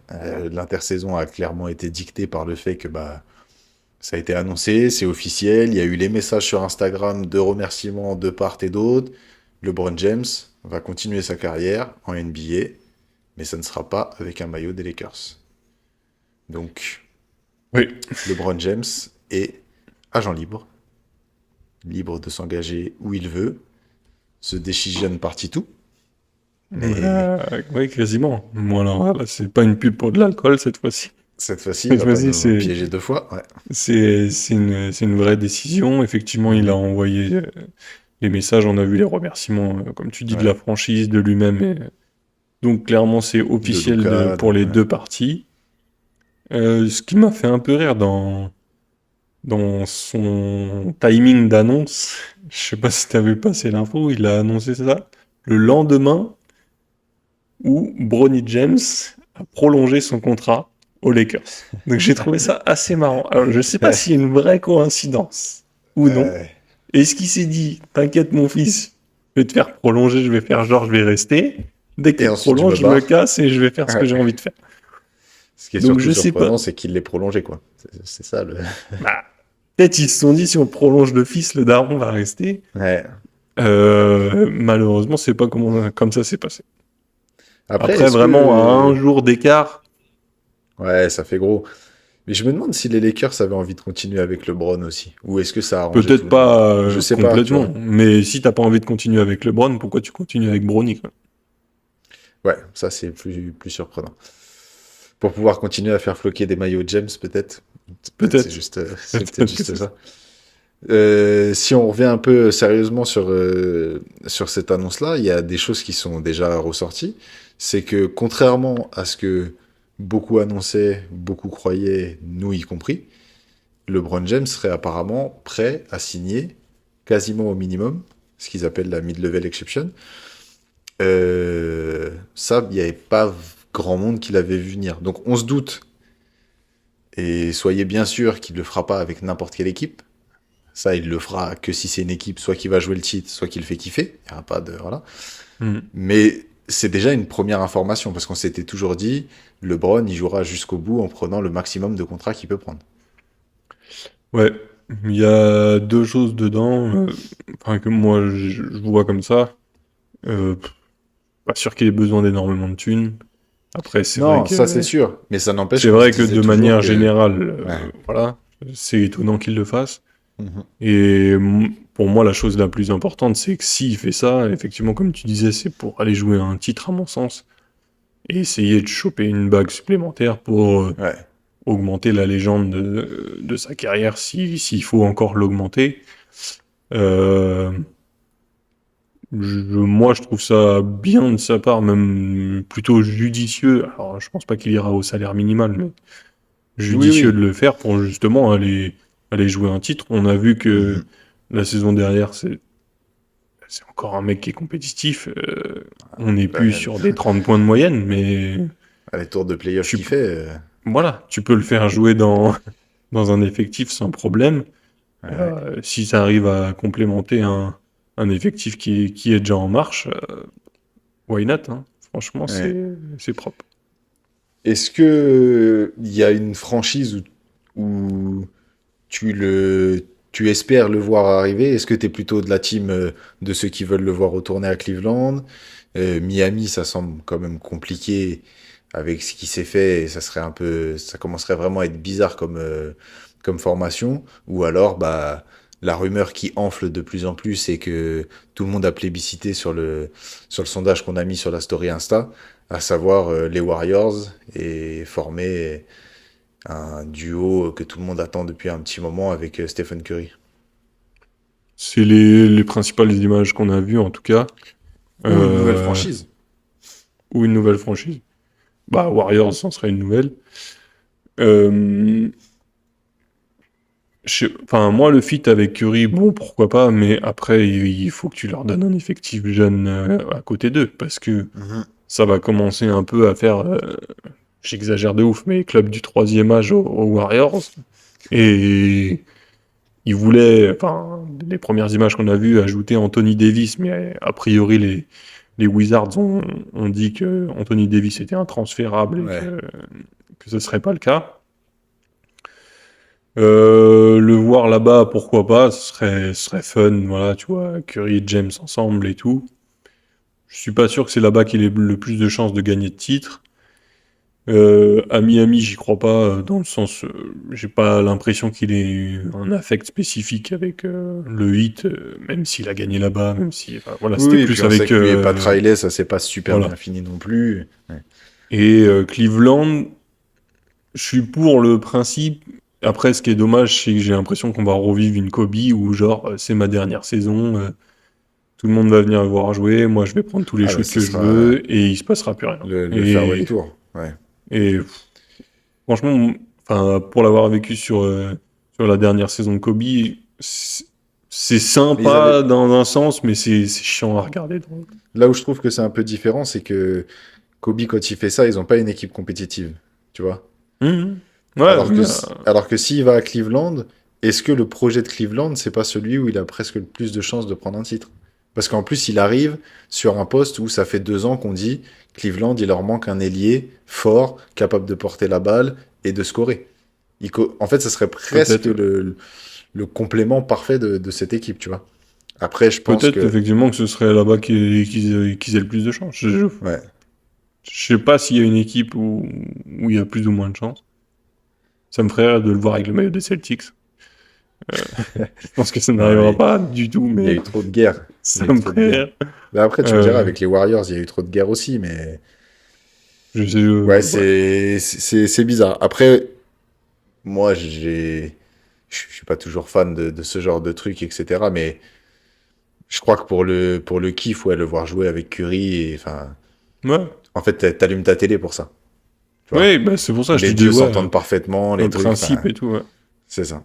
L'intersaison a clairement été dictée par le fait que bah, ça a été annoncé, c'est officiel. Il y a eu les messages sur Instagram de remerciements de part et d'autre. LeBron James va continuer sa carrière en NBA, mais ça ne sera pas avec un maillot des Lakers. Donc, Oui. LeBron James est agent libre, libre de s'engager où il veut. The Decision party tout. Mais Ouais, quasiment. Bon, alors là, c'est pas une pub pour de l'alcool cette fois-ci. cette fois-ci, il Cette va pas fois-ci, nous piéger 2 fois. Ouais. c'est une vraie décision. Effectivement, il a Mhm. envoyé les messages, on a vu les remerciements, comme tu dis, de Ouais. la franchise, de lui-même. Donc, clairement, c'est De officiel Luca, pour les ouais. deux parties. Ce qui m'a fait un peu rire dans son timing d'annonce, je sais pas si tu as vu passer l'info, il a annoncé ça le lendemain où Bronny James a prolongé son contrat aux Lakers. Donc j'ai trouvé ça assez marrant. Alors je sais pas si c'est une vraie coïncidence ou non. Ouais. Est-ce qu'il s'est dit, t'inquiète mon fils, je vais te faire prolonger, je vais faire genre, je vais rester. Dès que Et tu ensuite, je me prolonges, je me barre. casse et je vais faire ce que Ouais. j'ai envie de faire. Ce qui est Donc surtout je sais pas. surprenant, c'est qu'il l'ait prolongé, quoi. C'est ça le. Bah, peut-être ils se sont dit, si on prolonge le fils, le daron va rester. Ouais. Malheureusement, c'est pas comme ça s'est passé. Après, Après, est-ce vraiment, à un que. jour d'écart, Ouais, ça fait gros. Mais je me demande si les Lakers avaient envie de continuer avec LeBron aussi. Ou est-ce que ça a arrangé tout peut-être le monde? pas Je sais pas, tu complètement, vois. mais si t'as pas envie de continuer avec LeBron, pourquoi tu continues avec Bronny, quoi? Ouais, ça c'est plus surprenant. Pour pouvoir continuer à faire floquer des maillots James, peut-être. Peut-être c'est Peut-être. juste, c'est peut-être Peut-être que juste c'est ça. ça. Si on revient un peu sérieusement sur cette annonce-là, il y a des choses qui sont déjà ressorties. C'est que contrairement à ce que beaucoup annonçaient, beaucoup croyaient, nous y compris, LeBron James serait apparemment prêt à signer quasiment au minimum, ce qu'ils appellent la mid-level exception. Ça, il n'y avait pas grand monde qui l'avait vu venir. Donc on se doute, et soyez bien sûr qu'il ne le fera pas avec n'importe quelle équipe. Ça, il le fera que si c'est une équipe soit qui va jouer le titre, soit qui le fait kiffer. Il n'y aura pas de... Voilà. Mm. Mais c'est déjà une première information, parce qu'on s'était toujours dit, LeBron, il jouera jusqu'au bout en prenant le maximum de contrats qu'il peut prendre. Ouais, il y a deux choses dedans, enfin que moi je vois comme ça. Pff, pas sûr qu'il ait besoin d'énormément de thunes. Après, Non, ça c'est sûr. Mais ça n'empêche c'est qu'on se vrai que disait de toujours manière que... générale, Ouais. voilà, c'est étonnant qu'il le fasse. Mhm. Et pour moi, la chose la plus importante, c'est que s'il fait ça, effectivement, comme tu disais, c'est pour aller jouer un titre, à mon sens, et essayer de choper une bague supplémentaire pour Ouais. augmenter la légende de sa carrière, s'il faut encore l'augmenter. Euh, moi, je trouve ça bien de sa part, même plutôt judicieux. Alors, je pense pas qu'il ira au salaire minimal, mais Oui, judicieux de oui. le faire pour justement aller jouer un titre. On a vu que Mhm. la saison dernière, c'est encore un mec qui est compétitif. On n'est plus Ben, sur des 30 points de moyenne, mais les tours de playoff tu, qu'il fait... voilà, tu peux le faire jouer dans un effectif sans problème. ouais. Si ça arrive à complémenter un effectif qui est déjà en marche, why not, hein. Franchement, Ouais. c'est propre. Est-ce que il y a une franchise où tu espères le voir arriver? Est-ce que tu es plutôt de la team de ceux qui veulent le voir retourner à Cleveland? Miami, ça semble quand même compliqué avec ce qui s'est fait et ça commencerait vraiment à être bizarre comme formation. Ou alors, bah, la rumeur qui enfle de plus en plus, c'est que tout le monde a plébiscité sur le sondage qu'on a mis sur la story Insta, à savoir les Warriors et former un duo que tout le monde attend depuis un petit moment avec Stephen Curry. C'est les principales images qu'on a vues, en tout cas. Ou une nouvelle Euh, franchise. ou une nouvelle franchise. Bah, Warriors, ça serait une nouvelle. Euh, enfin, moi, le fit avec Curry, bon, pourquoi pas, mais après, il faut que tu leur donnes un effectif jeune à côté d'eux, parce que Mhm. ça va commencer un peu à faire, j'exagère de ouf, mais club du troisième âge aux Warriors. Et ils voulaient, enfin, les premières images qu'on a vues, ajouter Anthony Davis, mais a priori, les Wizards ont dit que Anthony Davis était intransférable et Ouais. que ce serait pas le cas. Le voir là-bas, pourquoi pas, ce serait fun, voilà, tu vois, Curry et James ensemble et tout. Je suis pas sûr que c'est là-bas qu'il ait le plus de chances de gagner de titres. À Miami, j'y crois pas, dans le sens, j'ai pas l'impression qu'il ait un affect spécifique avec le Heat, même s'il a gagné là-bas, même si, enfin, voilà, Oui, c'était oui, et puis plus on sait avec, que lui et Pat Riley, ça s'est pas super bien voilà. fini non plus. Ouais. Et Cleveland, je suis pour le principe. Après, ce qui est dommage, c'est que j'ai l'impression qu'on va revivre une Kobe où, genre, c'est ma dernière saison, tout le monde va venir me voir jouer, moi je vais prendre tous les Ah, mais shoots ce que je sera veux et il se passera plus rien. le farewell tour. Ouais. Et franchement, enfin, pour l'avoir vécu sur la dernière saison de Kobe, c'est c'est Mais ils avaient... sympa dans un sens, mais c'est chiant à regarder dans l'autre. Là où je trouve que c'est un peu différent, c'est que Kobe, quand il fait ça, ils ont pas une équipe compétitive. Tu vois? Mhm. Ouais, mais, Alors que s'il va à Cleveland, est-ce que le projet de Cleveland, c'est pas celui où il a presque le plus de chances de prendre un titre? Parce qu'en plus, il arrive sur un poste où ça fait 2 ans qu'on dit Cleveland, il leur manque un ailier fort, capable de porter la balle et de scorer. En fait, ça serait presque peut-être, le complément parfait de cette équipe, tu vois. Après, je pense peut-être que... effectivement que ce serait là-bas qu'ils aient le plus de chance. Ouais. Je sais pas s'il y a une équipe où il y a plus ou moins de chance. Ça me ferait rire de le voir avec le maillot des Celtics. Je pense que ça Non, n'arrivera mais pas du tout, il y a mais eu trop de guerres. Il y ça a eu me trop de ferait guerres. rire. Là, après, tu me diras, Euh, avec les Warriors, il y a eu trop de guerres aussi, mais... je sais, Ouais, ouais. c'est bizarre. Après, moi, je suis pas toujours fan de ce genre de trucs, etc. Mais je crois que pour le kiff, ouais, le voir jouer avec Curry, et, enfin, Ouais, en fait, t'allumes ta télé pour ça. Tu vois, Oui, bah, c'est pour ça où que je les te dis, deux ouais, s'entendent parfaitement, les un trucs, principe enfin, et tout, ouais. c'est ça.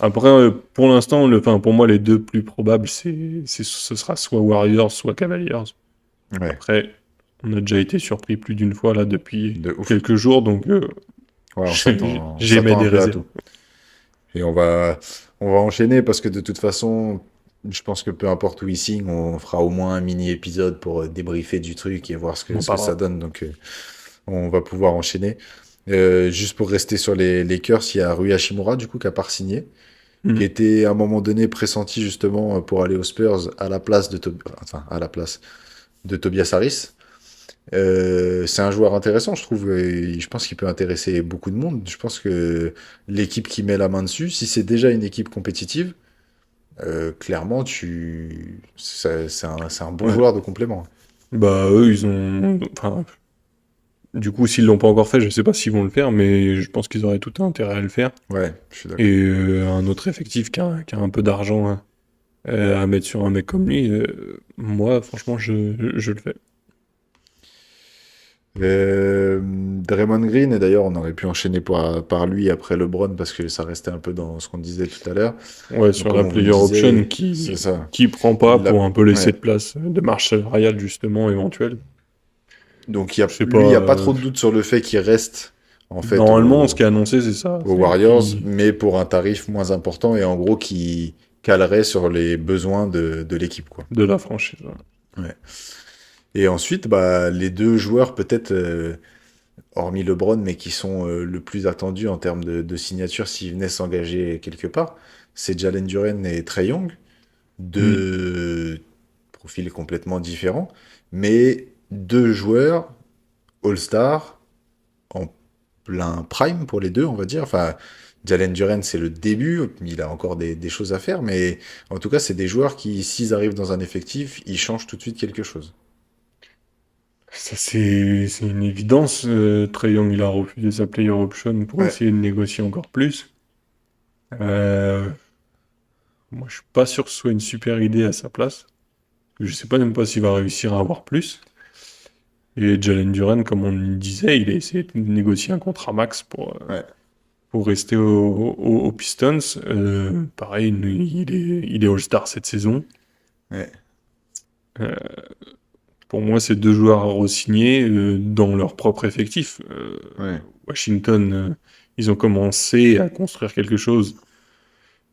Après, pour l'instant, enfin, pour moi, les deux plus probables, ce sera soit Warriors, soit Cavaliers. Ouais, Après, on a déjà été surpris plus d'une fois là depuis de ouf. quelques jours, donc Ouais, on j'émets s'attend un des peu à réserves. tout. Et on va enchaîner parce que de toute façon, je pense que peu importe où il signe, on fera au moins un mini épisode pour débriefer du truc et voir On en ce que ça parlera. donne. Donc, on va pouvoir enchaîner. Juste pour rester sur les Lakers, il y a Rui Hachimura, du coup, qui a pas signé, qui Mhm. était à un moment donné pressenti justement pour aller aux Spurs à la place de Tobias Harris. C'est un joueur intéressant, je trouve, et je pense qu'il peut intéresser beaucoup de monde. Je pense que l'équipe qui met la main dessus, si c'est déjà une équipe compétitive, clairement, c'est un bon Ouais. joueur de complément. Bah, eux, ils ont. Enfin, du coup, s'ils l'ont pas encore fait, je sais pas s'ils vont le faire, mais je pense qu'ils auraient tout intérêt à le faire. Ouais, je suis d'accord. Et un autre effectif qui a un peu d'argent hein, à mettre sur un mec comme lui, moi, franchement, je le fais. Draymond Green, et d'ailleurs, on aurait pu enchaîner par lui après LeBron parce que ça restait un peu dans ce qu'on disait tout à l'heure. Ouais, Donc, sur comme la on vous le player option disait, c'est ça. qui prend pas Il a, pour un peu laisser ouais. de place de marge salariale, justement, éventuelle. Donc, Je sais pas. lui, il n'y a pas trop de doute sur le fait qu'il reste, en fait, Normalement, ce qui est annoncé, c'est ça. aux C'est Warriors, mais pour un tarif moins important et en gros qui calerait sur les besoins de l'équipe, quoi. de la franchise. Ouais. Ouais. Et ensuite, bah, les deux joueurs, peut-être, hormis LeBron, mais qui sont le plus attendus en termes de signature s'ils venaient s'engager quelque part, c'est Jalen Duren et Trae Young, Mm. deux profils complètement différents, mais deux joueurs All-Star en plein prime pour les deux, on va dire. Enfin, Jalen Duren, c'est le début, il a encore des choses à faire, mais en tout cas, c'est des joueurs qui, s'ils arrivent dans un effectif, ils changent tout de suite quelque chose. Ça, c'est une évidence. Trae Young, il a refusé sa player option pour Ouais, essayer de négocier encore plus. Euh, Moi, je suis pas sûr que ce soit une super idée à sa place. Je sais pas même pas s'il va réussir à avoir plus. Et Jalen Duren, comme on le disait, il a essayé de négocier un contrat max ouais, pour rester aux Pistons. Pareil, il est All-Star cette saison. ouais, Euh, pour moi, c'est deux joueurs à re-signer dans leur propre effectif. ouais. Washington, ils ont commencé à construire quelque chose.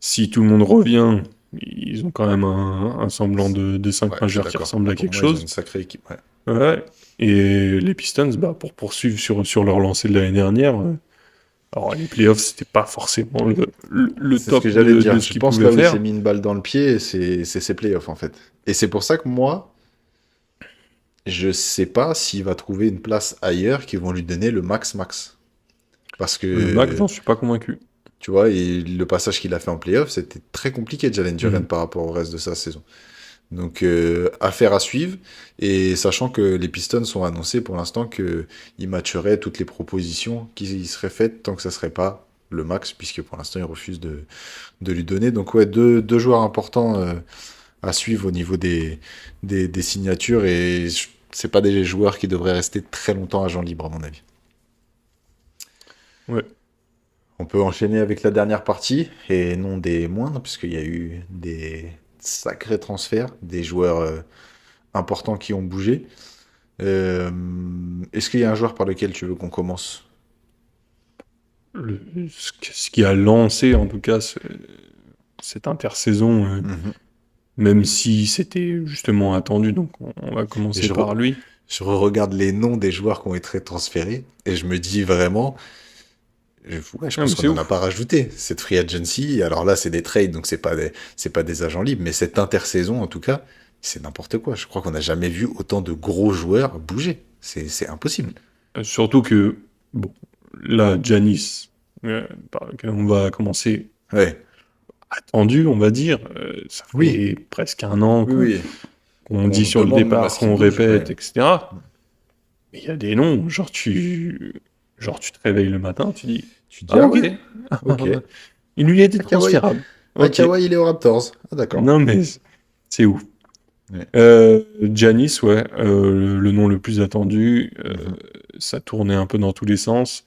Si tout le monde revient, ils ont quand même un semblant de 5 Ouais, je suis majeurs qui d'accord. ressemble à Pour quelque moi, ils ont une chose. sacrée équipe. Ouais. Ouais. Et les Pistons, bah, pour poursuivre sur leur lancée de l'année dernière, alors les playoffs, c'était pas forcément le C'est ce que top j'allais de dire. ce Je qu'ils pense pouvaient là où il s'est faire. mis une balle dans le pied, c'est ses playoffs en fait. Et c'est pour ça que moi, je sais pas s'il va trouver une place ailleurs qui vont lui donner le max. Parce Le Mac, que j'en suis pas convaincu. tu vois, et le passage qu'il a fait en playoff, c'était très compliqué, Jalen Duren, Mhm. par rapport au reste de sa saison. Donc, affaire à suivre. Et sachant que les Pistons sont annoncés pour l'instant qu'ils matcheraient toutes les propositions qui seraient faites tant que ça serait pas le max, puisque pour l'instant, ils refusent de lui donner. Donc, ouais, deux joueurs importants à suivre au niveau des signatures. Et c'est pas des joueurs qui devraient rester très longtemps agents libres, à mon avis. Ouais. On peut enchaîner avec la dernière partie, et non des moindres, puisqu'il y a eu des sacrés transferts, des joueurs importants qui ont bougé. Euh, Est-ce qu'il y a un joueur par lequel tu veux qu'on commence? Ce qui a lancé, en tout cas, cette intersaison, Mhm. même si c'était justement attendu, donc on va Et commencer par lui. je re-regarde les noms des joueurs qui ont été transférés, et je me dis vraiment, ouais, je Ah, pense mais qu'on c'est n'en a ouf. pas rajouté. Cette free agency, alors là, c'est des trades, donc c'est pas des agents libres, mais cette intersaison, en tout cas, c'est n'importe quoi. Je crois qu'on n'a jamais vu autant de gros joueurs bouger. C'est impossible. Surtout que, bon, là, Giannis, par lequel on va commencer, Ouais. attendu, on va dire, ça Oui, fait presque un an oui, oui. qu'on On dit se sur le demande même à départ, ce qu'il qu'on bouge. répète, Ouais. etc. Mais il y a des noms, genre tu te réveilles le matin, tu dis, Tu dis, ah ah ok, ouais, ok. il lui était Ah, Kawhi, transférable. ah, Ok. Kawhi, il est aux Raptors. Ah, d'accord. Non mais c'est ouf. Ouais. Giannis, ouais, le nom le plus attendu, Mhm. ça tournait un peu dans tous les sens.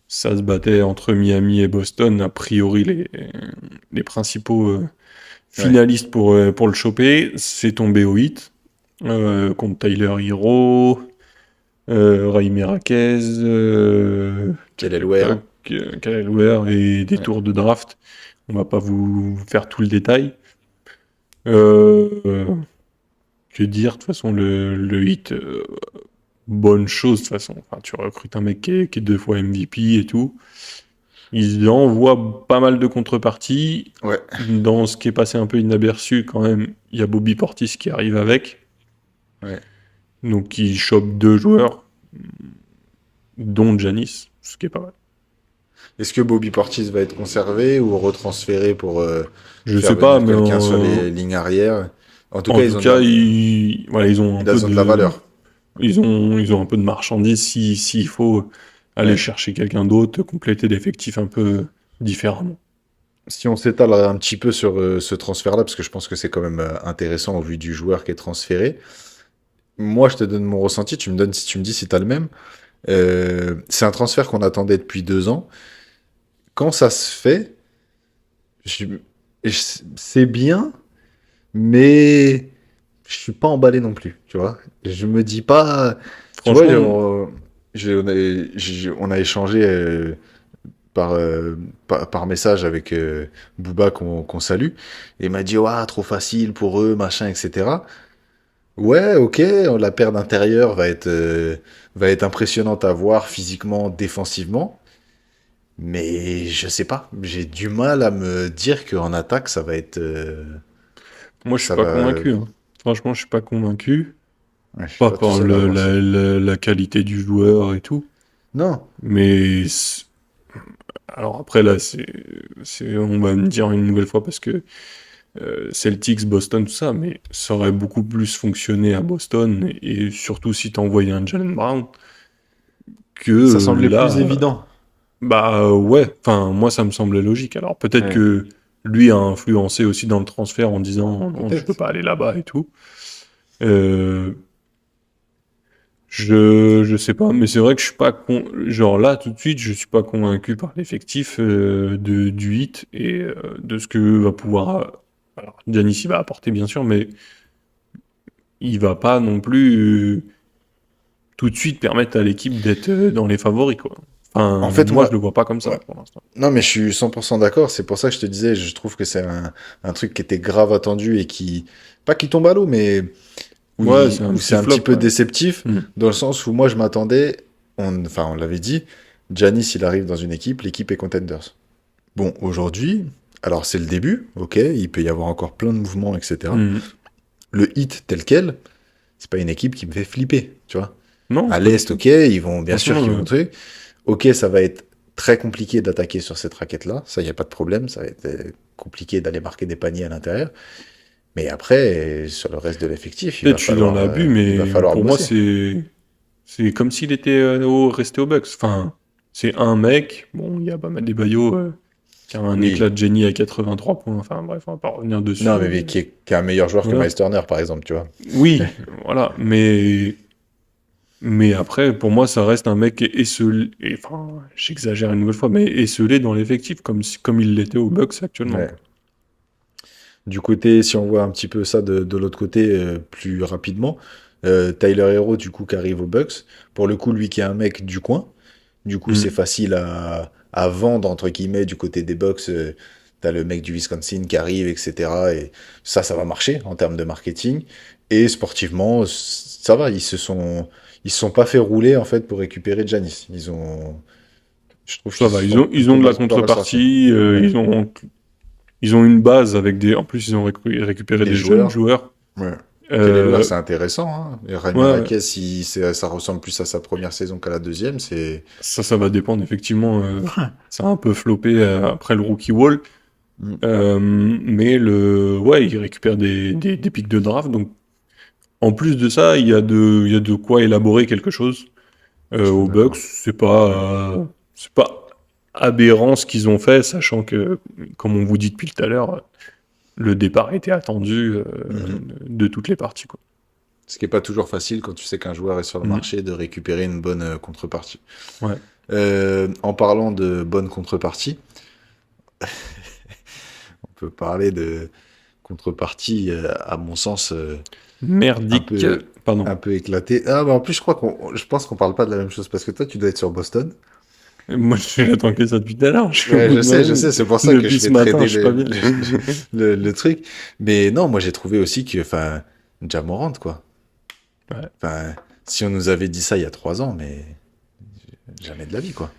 Ça se battait entre Miami et Boston, a priori les principaux Ouais. finalistes pour le choper. C'est tombé au hit contre Tyler Hero, Ray Merakez, tac Quel est tac Ware? tac, Kyle Ware et des Ouais. tours de draft. On va pas vous faire tout le détail. Euh, que dire, de toute façon, le hit, bonne chose, de toute façon. Enfin, tu recrutes un mec qui est 2 fois MVP et tout. Ils envoient pas mal de contreparties. Ouais. Dans ce qui est passé un peu inaperçu, quand même, il y a Bobby Portis qui arrive avec. Ouais. Donc, il chope 2 joueurs, dont Giannis, ce qui est pas mal. Est-ce que Bobby Portis va être conservé ou retransféré pour Je faire sais pas, venir mais quelqu'un sur les lignes arrière? En tout en cas, tout cas, voilà, ils ont de la valeur. ils ont un peu de marchandises s'il faut aller Ouais. chercher quelqu'un d'autre, compléter l'effectif un peu différemment. Si on s'étale un petit peu sur ce transfert-là, parce que je pense que c'est quand même intéressant au vu du joueur qui est transféré. Moi, je te donne mon ressenti, tu me dis si tu as le même. C'est un transfert qu'on attendait depuis 2 ans. Quand ça se fait, je- c'est bien, mais je suis pas emballé non plus, tu vois. Je me dis pas, tu vois, Franchement, on a échangé par, par message avec Booba qu'on salue, et il m'a dit, ouais, trop facile pour eux, machin, etc. Ouais, ok, la paire d'intérieur va être impressionnante à voir physiquement, défensivement, mais je sais pas, j'ai du mal à me dire qu'en attaque, ça va être, moi, je suis ça pas va, convaincu, hein. Franchement, je suis pas convaincu. ouais, je suis Pas pas tout par seul à voir ça. la qualité du joueur et tout. Non, Mais alors après, là, on va me dire une nouvelle fois parce que Celtics, Boston, tout ça, mais ça aurait beaucoup plus fonctionné à Boston et surtout si t'envoyais un Jalen Brown que ça semblait plus là, évident. bah ouais, enfin, moi, ça me semblait logique. Alors peut-être Ouais, que lui a influencé aussi dans le transfert en disant non, tu peux peut-être. pas aller là-bas et tout. Euh, je sais pas, mais c'est vrai que je suis pas genre là tout de suite, je suis pas convaincu par l'effectif du hit et de ce que va pouvoir. Alors, Giannis il va apporter bien sûr, mais il va pas non plus tout de suite permettre à l'équipe d'être dans les favoris quoi. En Enfin, fait, moi je moi, le vois pas comme ça ouais. pour l'instant. Non, mais je suis 100% d'accord. C'est pour ça que je te disais, je trouve que c'est un truc qui était grave attendu et qui, pas qui tombe à l'eau, mais Ouais, c'est un où c'est petit un petit flop. peu Ouais. déceptif, Hmm. dans le sens où moi je m'attendais, enfin on l'avait dit, Giannis il arrive dans une équipe, l'équipe est contenders. Bon, aujourd'hui, alors c'est le début, ok, il peut y avoir encore plein de mouvements, etc. Hmm. Le hit tel quel, c'est pas une équipe qui me fait flipper, tu vois. Non, À pas du l'Est, tout. ok, ils vont, bien sûr Franchement, qu'ils vont truc. Ok, ça va être très compliqué d'attaquer sur cette raquette-là, ça y a pas de problème, ça va être compliqué d'aller marquer des paniers à l'intérieur. Mais après, sur le reste de l'effectif, peut-être je suis dans l'abus, il va mais falloir pour moi bosser. c'est comme s'il était resté au Bucks. Enfin, c'est un mec, bon, il y a pas mal des baillots qui a un Oui. éclat de génie à 83 points. Enfin bref, on va pas revenir Non, dessus. mais qui est un meilleur joueur que Voilà. Miles Turner, par exemple, tu vois. Oui, voilà, mais après, pour moi, ça reste un mec esselé, enfin, j'exagère une nouvelle fois, mais esselé dans l'effectif, comme il l'était au Bucks actuellement, Ouais. quoi. Du côté, si on voit un petit peu ça de l'autre côté plus rapidement, Tyler Hero, du coup, qui arrive aux Bucks. Pour le coup, lui qui est un mec du coin, du coup, c'est Mm. facile à vendre, entre guillemets, du côté des Bucks. T'as le mec du Wisconsin qui arrive, etc. Et ça va marcher en termes de marketing. Et sportivement, ça va. Ils se sont pas fait rouler, en fait, pour récupérer Giannis. Je trouve Ça qu'ils va, se sont ils ont plutôt de la pas mal sortis. contrepartie, Ouais. ils ont une base avec en plus, ils ont récupéré Des des jeunes joueurs. joueurs. Ouais. Quel est le Euh, c'est intéressant, hein. Et Rami ouais, ouais. Marquez, si ça ressemble plus à sa première saison qu'à la deuxième, c'est. Ça va dépendre, effectivement. Ça a un peu floppé après le rookie wall. Mm. Mais ouais, il récupère des pics de draft. Donc, en plus de ça, il y a de quoi élaborer quelque chose. Je suis Aux Bucks, d'accord. c'est pas aberrant ce qu'ils ont fait, sachant que, comme on vous dit depuis tout à l'heure, le départ était attendu Mhm. de toutes les parties, quoi. Ce qui est pas toujours facile quand tu sais qu'un joueur est sur le Mm. marché de récupérer une bonne contrepartie. Ouais. En parlant de bonne contrepartie, on peut parler de contrepartie, à mon sens, un Merdique. peu, Pardon. un peu éclatée. Ah, bah en plus, je pense qu'on parle pas de la même chose parce que toi, tu dois être sur Boston. Moi, j'attends que ça depuis tout à l'heure. Je suis au Ouais, bout de je moi-même. sais, c'est pour ça que Depuis je ce fais matin, trader je suis pas bien. le truc. Mais non, moi, j'ai trouvé aussi que, enfin, Ja Morant, quoi. Ouais. Enfin, si on nous avait dit ça il y a 3 ans, mais jamais de la vie, quoi.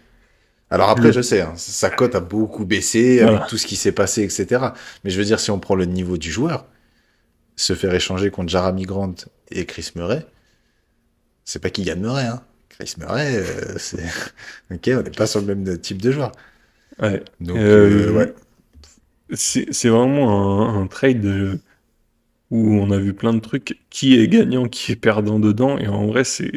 Alors après, je Le... sais, hein, sa cote a beaucoup baissé avec Voilà. tout ce qui s'est passé, etc. Mais je veux dire, si on prend le niveau du joueur, se faire échanger contre Jeremy Grant et Chris Murray, c'est pas Keegan Murray, hein. Chris Murray, c'est... Ok, on n'est pas sur le même type de joueur. Ouais. Donc, ouais. C'est vraiment un trade où on a vu plein de trucs. Qui est gagnant, qui est perdant dedans. Et en vrai, c'est...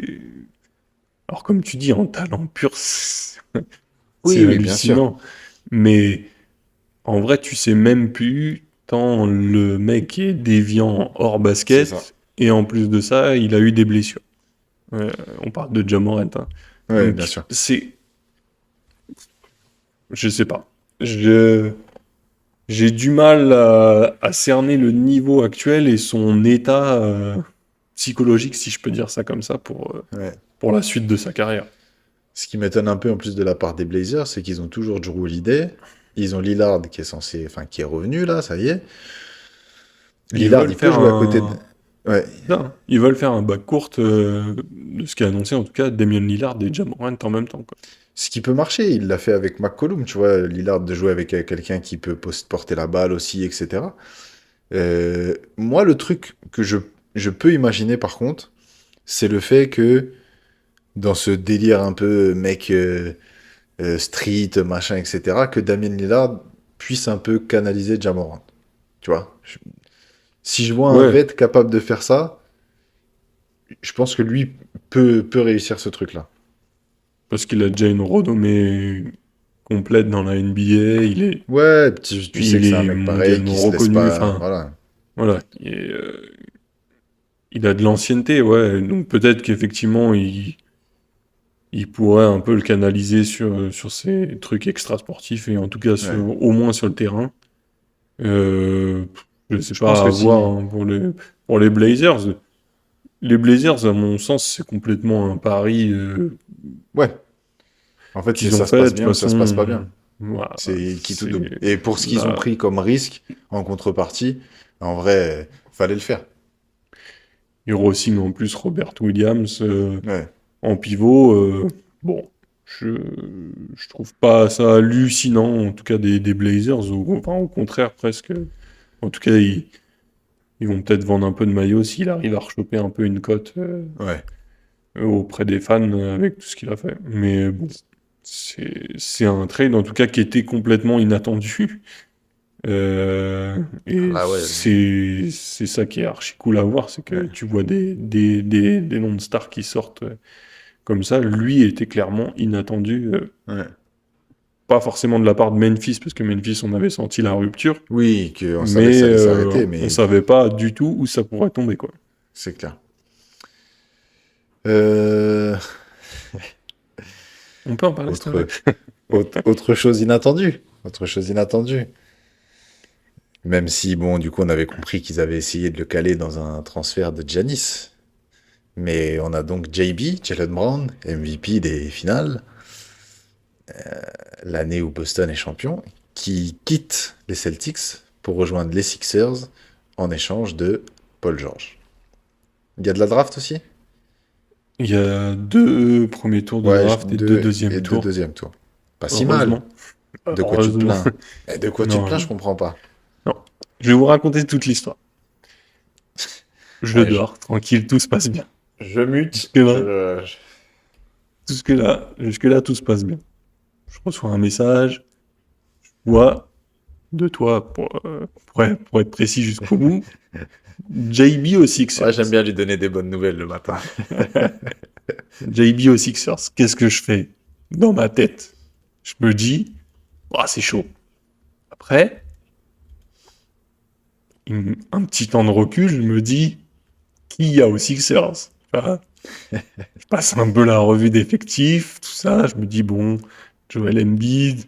Alors comme tu dis, en talent pur, c'est Oui, oui, bien sûr. hallucinant. Mais en vrai, tu sais même plus tant le mec est déviant hors C'est ça. basket. Et en plus de ça, il a eu des blessures. On parle de Ja Morant, hein. Ouais, bien Donc, sûr. c'est... Je sais pas. Je... J'ai du mal à cerner le niveau actuel et son état psychologique, si je peux dire ça comme ça, Ouais. pour la suite de sa carrière. Ce qui m'étonne un peu en plus de la part des Blazers, c'est qu'ils ont toujours Drew Holiday. Ils ont Lillard qui est censé, enfin, qui est revenu là, ça y est. Ils Lillard, veulent il peut faire jouer à côté de... un... Ouais. Non, ils veulent faire un backcourt, de ce qu'a annoncé en tout cas Damian Lillard et Ja Morant en même temps, quoi. Ce qui peut marcher, il l'a fait avec McCollum, tu vois, Lillard de jouer avec quelqu'un qui peut porter la balle aussi, etc. Moi, le truc que je peux imaginer par contre, c'est le fait que dans ce délire un peu mec street, machin, etc., que Damien Lillard puisse un peu canaliser Ja Morant. Tu vois? Si je vois un Ouais, vet capable de faire ça, je pense que lui peut réussir ce truc-là. parce qu'il a déjà une renommée complète dans la NBA, Ouais, tu sais que il c'est un est mec pareil qui mondialement se laisse reconnu, pas. enfin, Voilà. voilà. Il a de l'ancienneté, ouais, donc peut-être qu'effectivement, il pourrait un peu le canaliser sur ces trucs extrasportifs et en tout cas Ouais. au moins sur le terrain. Euh, je sais Je pense pas que à voir si. hein, pour les Blazers. Les Blazers, à mon sens, c'est complètement un pari Ouais. En fait, c'est qu'ils ont ça se fait. De passe toute bien ou ça se passe pas façon, bien. voilà, C'est qui tout double. c'est Et pour ce qu'ils ont là. pris comme risque en contrepartie, en vrai, fallait le faire. Ils re-signent en plus Robert Williams Ouais. en pivot. Bon, je, je trouve pas ça hallucinant, en tout cas des Blazers, enfin, au contraire presque. En tout cas, ils vont peut-être vendre un peu de maillot s'il arrive à rechoper un peu une cote Ouais. auprès des fans avec tout ce qu'il a fait. Mais bon, c'est un trade en tout cas qui était complètement inattendu. Ah Et bah ouais. c'est ça qui est archi cool à voir, c'est que Ouais. tu vois des noms de stars qui sortent comme ça. Lui était clairement inattendu, Ouais. pas forcément de la part de Memphis, parce que Memphis on avait senti la rupture, Oui, qu'on savait que mais ça allait s'arrêter, on mais savait pas du tout où ça pourrait tomber, quoi. c'est clair. Euh, On peut en parler si t'en veux. autre, autre chose inattendue. Autre chose inattendue. Même si, bon, du coup, on avait compris qu'ils avaient essayé de le caler dans un transfert de Giannis. Mais on a donc JB, Jalen Brown, MVP des finales, l'année où Boston est champion, qui quitte les Celtics pour rejoindre les Sixers en échange de Paul George. Il y a de la draft aussi? Il y a 2 premiers tours de Ouais, draft et deux deux, et deuxièmes deux tours, deuxième tour. Pas si mal. heureusement. De quoi tu te Heureusement. plains? De quoi tu te plains, Non, je comprends pas. non. Je vais vous raconter toute l'histoire. Je Ouais, dors, tranquille, tout se passe bien. je mute. Jusque-là, jusque-là, tout se passe bien. Je reçois un message, moi, de toi, pour être précis jusqu'au bout, JB aux Ouais, j'aime Sixers. bien lui donner des bonnes nouvelles le matin. JB aux Sixers, qu'est-ce que je fais? Dans ma tête, je me dis, ah, c'est chaud. Après, un petit temps de recul, je me dis, qui a aux Sixers. Enfin, je passe un peu la revue d'effectifs, tout ça. Je me dis, bon, Joel Embiid,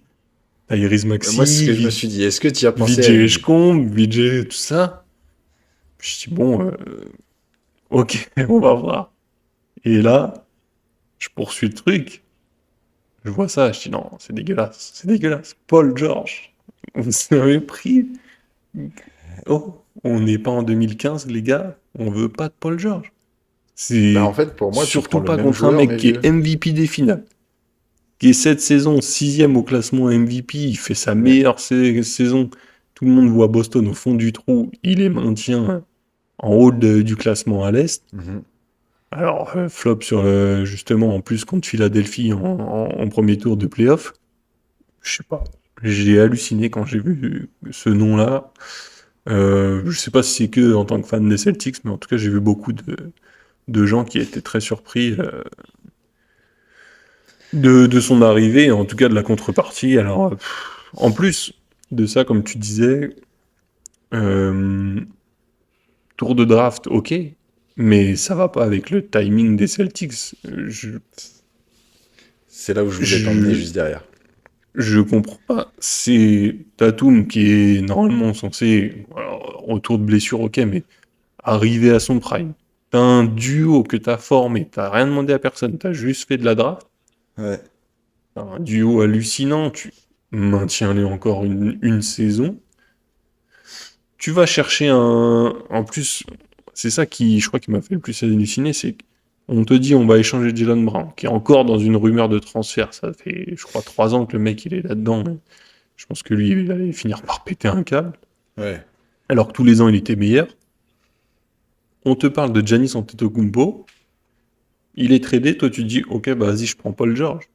Tyrese Moi, c'est ce que je me Maxey, suis dit. Est-ce que tu y as pensé VJ à Embiid? Eshcombe, VJ, tout ça. Je dis, bon, ok, on va voir. Et là, je poursuis le truc. Je vois ça, je dis, non, c'est dégueulasse, c'est dégueulasse. Paul George, vous avez pris. Oh, on n'est pas en 2015, les gars, on veut pas de Paul George. Bah, en C'est fait, pour moi, tu prends surtout le pas même contre un joueur, mec mais qui vieux. est MVP des finales, qui est cette saison sixième au classement MVP, il fait sa Ouais. meilleure saison. Tout le monde voit Boston au fond du trou, il les maintient en haut du classement à l'Est. Mhm. Alors, flop sur justement en plus contre Philadelphie en premier tour de playoff. Je sais pas. J'ai halluciné quand j'ai vu ce nom-là. Je sais pas si c'est que en tant que fan des Celtics, mais en tout cas j'ai vu beaucoup de gens qui étaient très surpris de son arrivée, et en tout cas de la contrepartie. Alors, en plus de ça, comme tu disais, euh, tour de draft, ok, mais ça va pas avec le timing des Celtics. C'est là où je voulais t'emmener Je, juste derrière. je comprends pas. C'est Tatum qui est normalement censé, alors, retour de blessure, ok, mais arriver à son prime. T'as un duo que t'as formé, t'as rien demandé à personne, t'as juste fait de la draft. Ouais. T'as un duo hallucinant, tu maintiens-les encore une saison. Tu vas chercher un. En plus, c'est ça qui, je crois, qui m'a fait le plus halluciner, c'est qu'on te dit on va échanger Jalen Brown, qui est encore dans une rumeur de transfert. Ça fait, je crois, 3 ans que le mec il est là-dedans. Mais je pense que lui, il allait finir par péter un câble. Ouais. Alors que tous les ans, il était meilleur. On te parle de Giannis Antetokounmpo. Il est tradé, toi tu te dis, ok, bah vas-y, je prends Paul George.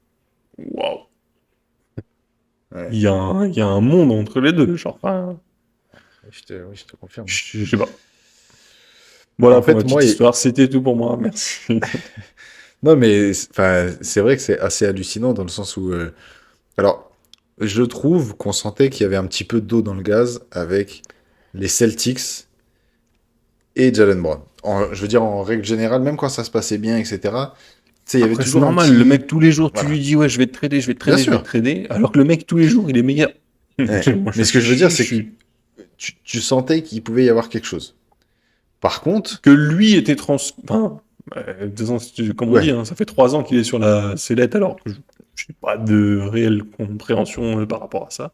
Waouh! Ouais. Il y a un monde entre les deux. Genre, enfin, Oui, je te confirme. je sais pas. En Voilà pour ma fait, petite histoire. C'était tout pour moi. Merci. non, mais enfin, c'est vrai que c'est assez hallucinant dans le sens où, alors, je trouve qu'on sentait qu'il y avait un petit peu d'eau dans le gaz avec les Celtics et Jalen Brown. Je veux dire, en règle générale, même quand ça se passait bien, etc., tu sais, il y avait Après, c'est toujours un normal. Le petit, mec, tous les jours, tu voilà. lui dis, ouais, je vais te trader, je vais te Bien trader, je vais te sûr. trader. Alors que le mec, tous les jours, il est meilleur. Ouais. Moi, Mais ce que je veux dire, je c'est que suis. tu sentais qu'il pouvait y avoir quelque chose. Par contre, Que lui était Enfin, comme on dit, ouais, hein, ça fait 3 ans qu'il est sur la sellette, alors que je n'ai pas de réelle compréhension par rapport à ça.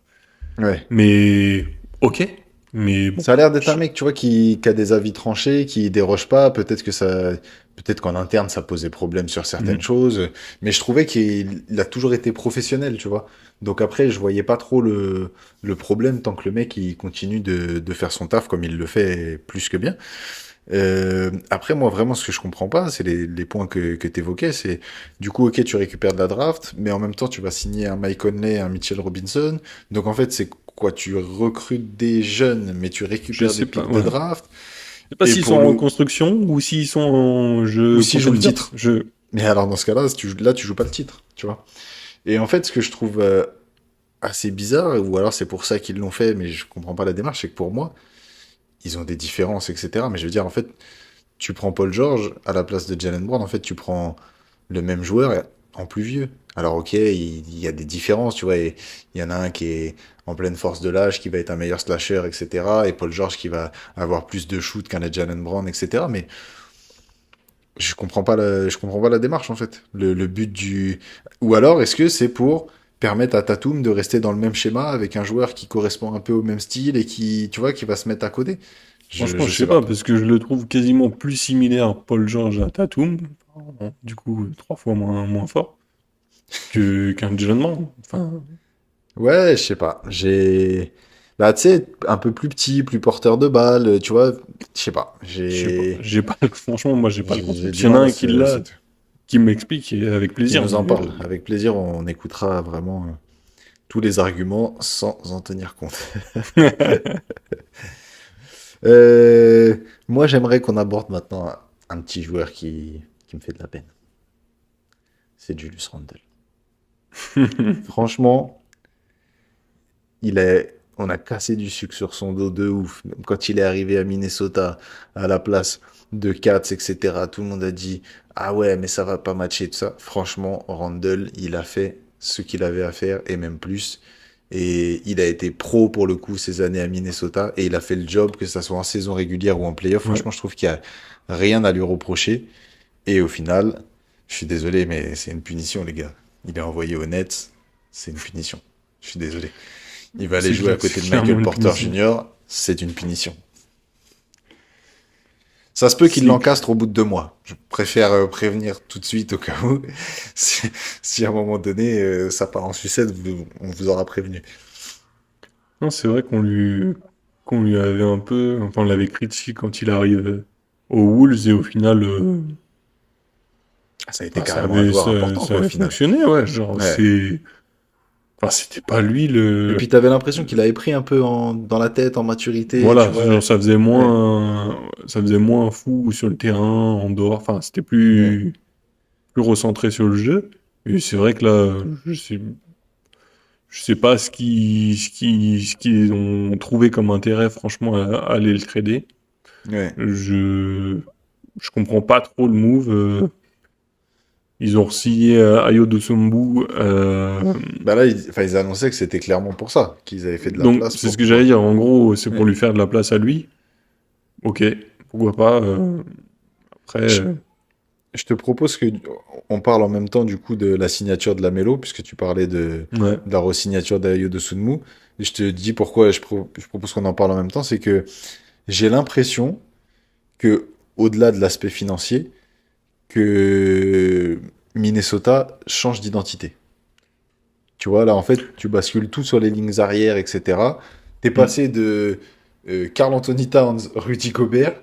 ouais. Mais ok, mais bon, Ça a l'air d'être un mec, tu vois, qui a des avis tranchés, qui déroge pas. Peut-être qu'en interne, ça posait problème sur certaines mm. choses. Mais je trouvais qu'il a toujours été professionnel, tu vois. Donc après, je voyais pas trop le problème tant que le mec, il continue de faire son taf comme il le fait plus que bien. Après, moi, vraiment, ce que je comprends pas, c'est les points que tu évoquais. C'est, du coup, ok, tu récupères de la draft, mais en même temps, tu vas signer un Mike Conley, un Mitchell Robinson. Donc, en fait, c'est quoi? Tu recrutes des jeunes, mais tu Je récupères des sais pas, pics de ouais. draft. Je sais pas Et s'ils sont pour en le, reconstruction ou s'ils sont en ou jeu si joue le contender. titre. Mais alors, dans ce cas-là, si là, tu joues pas le titre, tu vois. Et en fait, ce que je trouve assez bizarre, ou alors c'est pour ça qu'ils l'ont fait, mais je comprends pas la démarche, c'est que pour moi, ils ont des différences, etc. Mais je veux dire, en fait, tu prends Paul George à la place de Jalen Brown, en fait, tu prends le même joueur en plus vieux. Alors, ok, il y a des différences, tu vois, et il y en a un qui est en pleine force de l'âge, qui va être un meilleur slasher, etc. Et Paul George qui va avoir plus de shoot qu'un Jalen Brown, etc. Mais je comprends pas la démarche, en fait. Le but du... Ou alors, est-ce que c'est pour permettre à Tatum de rester dans le même schéma avec un joueur qui correspond un peu au même style et qui, tu vois, qui va se mettre à coder? Franchement, Je je sais sais pas, pas. parce que je le trouve quasiment plus similaire Paul George à Tatum, du coup 3 fois moins fort qu'un Jalen Brown. Enfin, Ouais, je sais pas. Bah, tu sais, un peu plus petit, plus porteur de balle, tu vois. Je sais pas. je sais pas. J'ai pas, franchement, moi, j'ai pas le J'ai concept. du S'il y en a mal à un qui l'a, qui m'explique, et avec Qui plaisir. nous en Mais parle. Avec plaisir, on écoutera vraiment tous les arguments sans en tenir compte. Moi, j'aimerais qu'on aborde maintenant un petit joueur qui me fait de la peine. C'est Julius Randle. Franchement, il est on a cassé du sucre sur son dos de ouf. Même quand il est arrivé à Minnesota, à la place de Katz, etc., tout le monde a dit, ah ouais, mais ça va pas matcher, tout ça. Franchement, Randle, il a fait ce qu'il avait à faire, et même plus. Et il a été pro pour le coup ces années à Minnesota, et il a fait le job, que ça soit en saison régulière ou en playoff. Ouais. Franchement, je trouve qu'il y a rien à lui reprocher. Et au final, je suis désolé, mais c'est une punition, les gars. Il est envoyé aux Nets, c'est une punition. Je suis désolé. Il va aller jouer à côté C'est de clairement Michael une Porter punition. Jr., c'est une punition. Ça se peut qu'il C'est l'encastre au bout de 2 mois. Je préfère prévenir tout de suite au cas où. Si, si à un moment donné, ça part en sucette, on vous aura prévenu. Non, c'est vrai qu'on lui avait un peu, enfin, on l'avait critiqué quand il arrive aux Wolves et au final, Ah, ça a été bah, carrément un joueur important, ça quoi, au avait final. fonctionné, ouais. Genre, Ouais. enfin, c'était pas lui Et le, puis, t'avais l'impression qu'il avait pris un peu dans la tête, en maturité, tu voilà, vois. genre, Ouais. ça faisait moins fou sur le terrain, en dehors. Enfin, c'était Ouais. plus recentré sur le jeu. Et c'est vrai que là, je sais pas ce qu'ils ont trouvé comme intérêt, franchement, à aller le trader. Ouais. Je, je comprends pas trop le move. Ils ont re-signé Ayo Dosunmu. Bah là, enfin, ils annonçaient que c'était clairement pour ça, qu'ils avaient fait de la Donc, place c'est ce pour que j'allais pouvoir. dire. En gros, c'est pour Ouais. lui faire de la place à lui. Ok, pourquoi pas. Après, Je, je te propose que on parle en même temps du coup de la signature de la Mélo, puisque tu parlais ouais. de la re-signature d'Ayo de Sunmu. Et je te dis pourquoi je propose qu'on en parle en même temps, c'est que j'ai l'impression que, au-delà de l'aspect financier, que Minnesota change d'identité. Tu vois, là, en fait, tu bascules tout sur les lignes arrières, etc. T'es Mm. passé de Karl Anthony Towns, Rudy Gobert,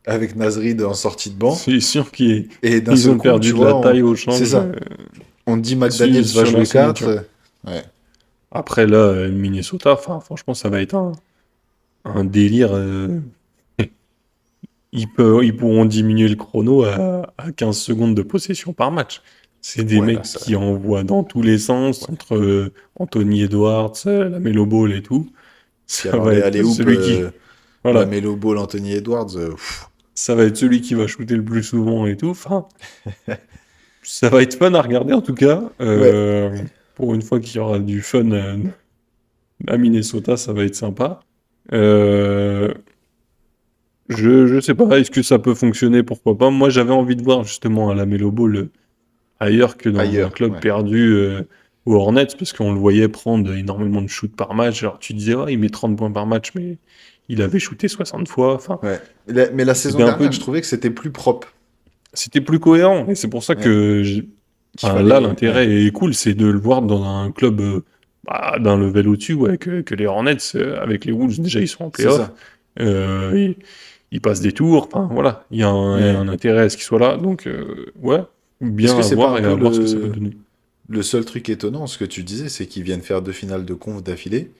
avec Nasrid en sortie de banc, C'est sûr qu'ils et d'un ils seul ont coup, perdu tu de la vois, taille au c'est change ça. On te dit McDaniels va sur leur jouer signature. 4. Ouais. Après, là, Minnesota, enfin, franchement, ça va être un délire. Ils pourront diminuer le chrono à 15 secondes de possession par match. C'est des Ouais, là, mecs ça. qui envoient dans tous les sens, Ouais. entre Anthony Edwards, la Melo Ball et tout. Puis Ça alors, va les être alley-oop, celui qui, la voilà, Melo Ball, Anthony Edwards, ça va être celui qui va shooter le plus souvent et tout. Enfin, ça va être fun à regarder en tout cas. ouais. Pour une fois qu'il y aura du fun à Minnesota, ça va être sympa. Euh, je sais pas, est-ce que ça peut fonctionner, pourquoi pas. Moi, j'avais envie de voir justement à la Melo Ball ailleurs que dans un Ailleurs, club ouais. perdu aux Hornets, parce qu'on le voyait prendre énormément de shoots par match. Alors tu disais, ouais, il met 30 points par match, mais il avait shooté 60 fois. Enfin, Ouais. Mais la saison c'était un dernière, peu, je trouvais que c'était plus propre. c'était plus cohérent. Et c'est pour ça Ouais. que, Qu'il enfin, là, fallait. Ouais. l'intérêt est cool, c'est de le voir dans un club d'un level au-dessus, ouais, que les Hornets, avec les Wolves, déjà, ils sont en C'est playoff. ça. Ils, ils passent des tours. Enfin, voilà, il y a Ouais. un intérêt à ce qu'ils soient là. Donc, ouais, Est-ce bien que à c'est pas voir un et peu à voir ce que ça va donner. le seul truc étonnant, ce que tu disais, c'est qu'ils viennent faire 2 finales de conf d'affilée,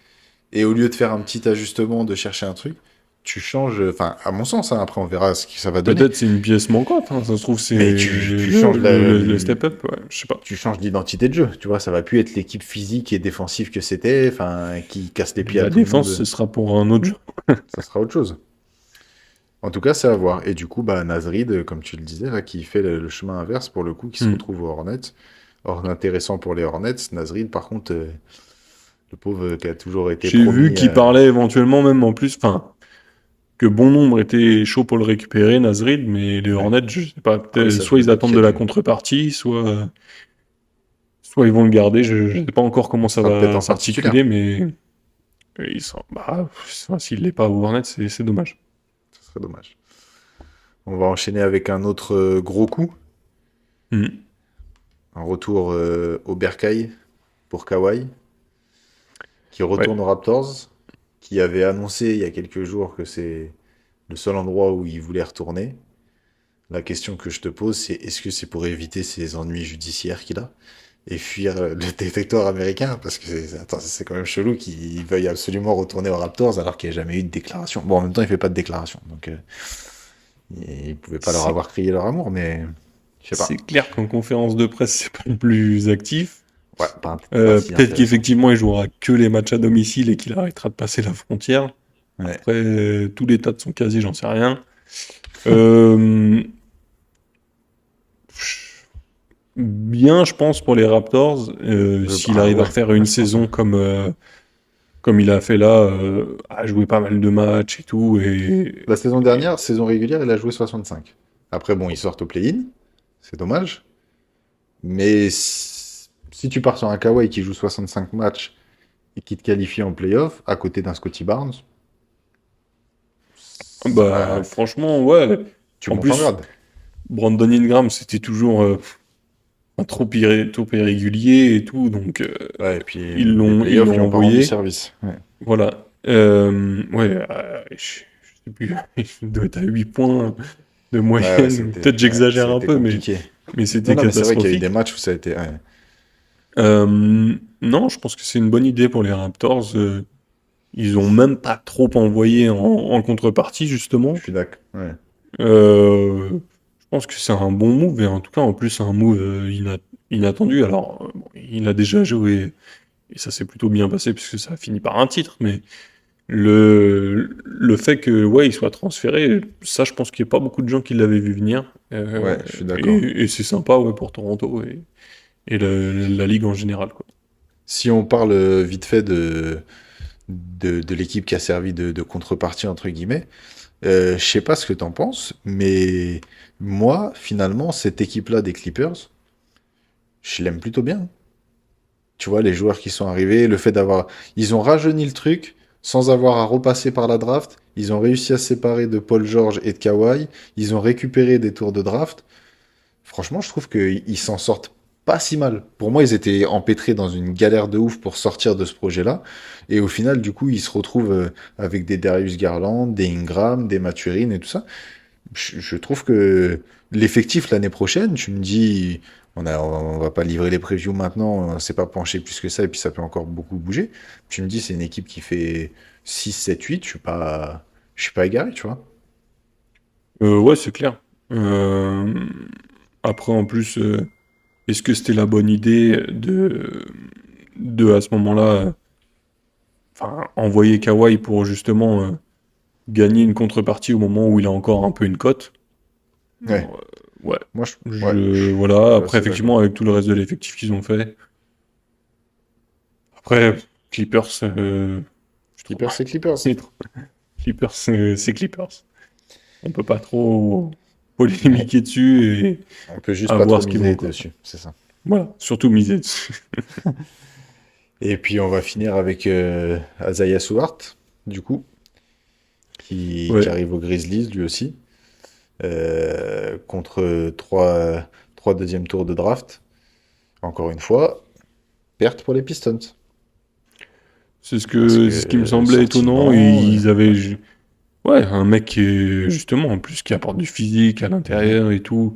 et au lieu de faire un petit ajustement, de chercher un truc, tu changes, enfin, à mon sens, hein, après on verra ce que ça va donner, Peut-être c'est une pièce manquante, hein, ça se trouve c'est mais tu changes le step-up, ouais, je sais pas. tu changes d'identité de jeu, tu vois, ça va plus être l'équipe physique et défensive que c'était, enfin, qui casse les pieds à La tout le défense, monde, ce sera pour un autre jeu. ça sera autre chose. En tout cas, c'est à voir. Et du coup, bah, Nasrid, comme tu le disais, là, qui fait le chemin inverse pour le coup, qui se Hmm. retrouve aux Hornets. Or, intéressant pour les Hornets, Nasrid, par contre, le pauvre qui a toujours été J'ai vu promis. qu'il parlait éventuellement même en plus, enfin, que bon nombre étaient chauds pour le récupérer, Nasrid, mais les Ouais. Hornets, je sais pas, Ah oui, ça, je soit me ils doute attendent qu'il y de a la du. contrepartie, soit ils vont le garder, je sais pas encore comment Il ça sera peut-être va enfin titulaire. s'articuler, mais enfin, s'il l'est pas aux Hornets, c'est dommage. Ce serait dommage. On va enchaîner avec un autre gros coup. Hmm. Un retour au Bercail pour Kawhi, qui Ouais. retourne aux Raptors, qui avait annoncé il y a quelques jours que c'est le seul endroit où il voulait retourner. La question que je te pose, c'est est-ce que c'est pour éviter ces ennuis judiciaires qu'il a et fuir le détecteur américain? Parce que attends, c'est quand même chelou qu'il veuille absolument retourner aux Raptors alors qu'il n'y a jamais eu de déclaration. Bon, en même temps, il fait pas de déclaration, donc il pouvait pas leur C'est avoir crié leur amour, mais je sais C'est pas. clair qu'en conférence de presse, c'est pas le plus actif. Ouais, pas si Peut-être intéressant. qu'effectivement, il jouera que les matchs à domicile et qu'il arrêtera de passer la frontière. Ouais. Après, tous les tas de son casier, j'en sais rien. Euh, Bien, je pense, pour les Raptors, s'il arrive à Ouais, refaire une je pense. saison comme il a fait là, à jouer pas mal de matchs et tout, La saison et dernière, saison régulière, il a joué 65. Après, bon, ils sortent au play-in. C'est dommage. Mais si tu pars sur un Kawhi qui joue 65 matchs et qui te qualifie en playoff, à côté d'un Scotty Barnes, bah ça, franchement, ouais. tu En montes en plus, grade. Brandon Ingram, c'était toujours trop irrégulier et tout, donc Ouais, et puis les ils playoffs lui l'ont ont pas rendu envoyé. service. Ouais. Voilà. Ouais, je sais plus, il doit être à 8 points de Ouais, moyenne. c'était Peut-être ça j'exagère a un été peu, compliqué. mais Non, c'était non, mais c'est vrai qu'il y a eu des catastrophique. matchs où ça a été. Ouais, Non, je pense que c'est une bonne idée pour les Raptors. Ils ont même pas trop envoyé en contrepartie, je justement. suis d'accord. Ouais. Je pense que c'est un bon move, et en tout cas, en plus, c'est un move inattendu. Alors, bon, il a déjà joué, et ça s'est plutôt bien passé, puisque ça a fini par un titre, mais le fait que, ouais, il soit transféré, ça, je pense qu'il n'y a pas beaucoup de gens qui l'avaient vu venir. Ouais, je suis d'accord. Et c'est sympa, ouais, pour Toronto et la ligue en général, quoi. Si on parle vite fait de l'équipe qui a servi de contrepartie, entre guillemets, je sais pas ce que t'en penses, mais moi, finalement, cette équipe-là des Clippers, je l'aime plutôt bien. Tu vois, les joueurs qui sont arrivés, le fait d'avoir... Ils ont rajeuni le truc sans avoir à repasser par la draft. Ils ont réussi à se séparer de Paul George et de Kawhi. Ils ont récupéré des tours de draft. Franchement, je trouve qu'ils s'en sortent pas si mal. Pour moi, ils étaient empêtrés dans une galère de ouf pour sortir de ce projet-là. Et au final, du coup, ils se retrouvent avec des Darius Garland, des Ingram, des Maturin et tout ça. Je trouve que l'effectif l'année prochaine, tu me dis, on va pas livrer les previews maintenant, on s'est pas penché plus que ça, et puis ça peut encore beaucoup bouger. Tu me dis, c'est une équipe qui fait 6 7 8 je suis pas égaré, tu vois. Ouais, c'est clair. Après, en plus, est-ce que c'était la bonne idée de à ce moment-là, enfin, envoyer Kawhi pour justement gagner une contrepartie au moment où il a encore un peu une cote? Euh, Ouais, Ouais. ouais, je Voilà. suis Après, assez d'accord. effectivement, avec tout le reste de l'effectif qu'ils ont fait. Après, Clippers, je trouve. Clippers, c'est Clippers. c'est trop- Clippers, c'est Clippers. On peut pas trop polémiquer dessus et On peut juste à pas voir trop ce qu'ils vont, miser quoi. dessus, c'est ça. Voilà. Surtout miser dessus. Et puis on va finir avec Isaiah Stewart, du coup, qui Ouais. arrive aux Grizzlies lui aussi, contre trois deuxièmes tours de draft. Encore une fois, perte pour les Pistons. Parce C'est ce qui me que semblait sortie de étonnant. banc, Ils avaient, ouais. ouais, un mec qui est, justement, en plus, qui apporte du physique à Mhm. l'intérieur et tout.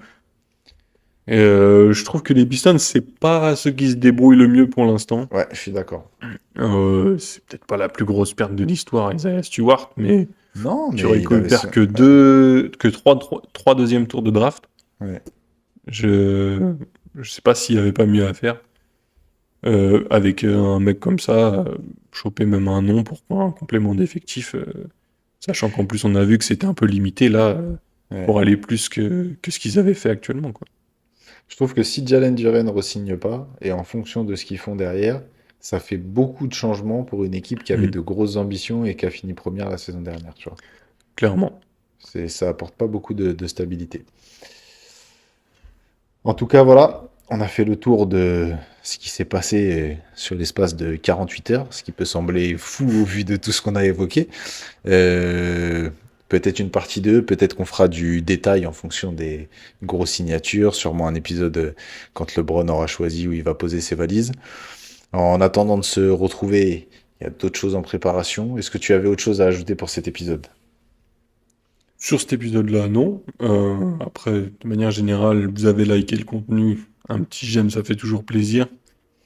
Et je trouve que les Pistons, c'est pas ceux qui se débrouillent le mieux pour l'instant. Ouais, je suis d'accord. C'est peut-être pas la plus grosse perte de l'histoire, Isaiah Stewart, mais Non, tu mais il avait... récupères que ouais, trois deuxièmes tours de draft. ouais. Je, je sais pas s'il y avait pas mieux à faire. Avec un mec comme ça, choper même un nom pour un complément d'effectif, sachant qu'en plus on a vu que c'était un peu limité là, Ouais. pour aller plus que ce qu'ils avaient fait actuellement, quoi. Je trouve que si Jalen Duren ne re-signe pas, et en fonction de ce qu'ils font derrière, ça fait beaucoup de changements pour une équipe qui avait Mm, de grosses ambitions et qui a fini première la saison dernière, tu vois. clairement. Ça apporte pas beaucoup de stabilité. En tout cas, voilà, on a fait le tour de ce qui s'est passé sur l'espace de 48 heures, ce qui peut sembler fou au vu de tout ce qu'on a évoqué. Euh, Peut-être une partie 2, peut-être qu'on fera du détail en fonction des grosses signatures, sûrement un épisode quand LeBron aura choisi où il va poser ses valises. En attendant de se retrouver, il y a d'autres choses en préparation. Est-ce que tu avais autre chose à ajouter pour cet épisode? Sur cet épisode-là, non. Après, de manière générale, vous avez liké le contenu, un petit j'aime, ça fait toujours plaisir.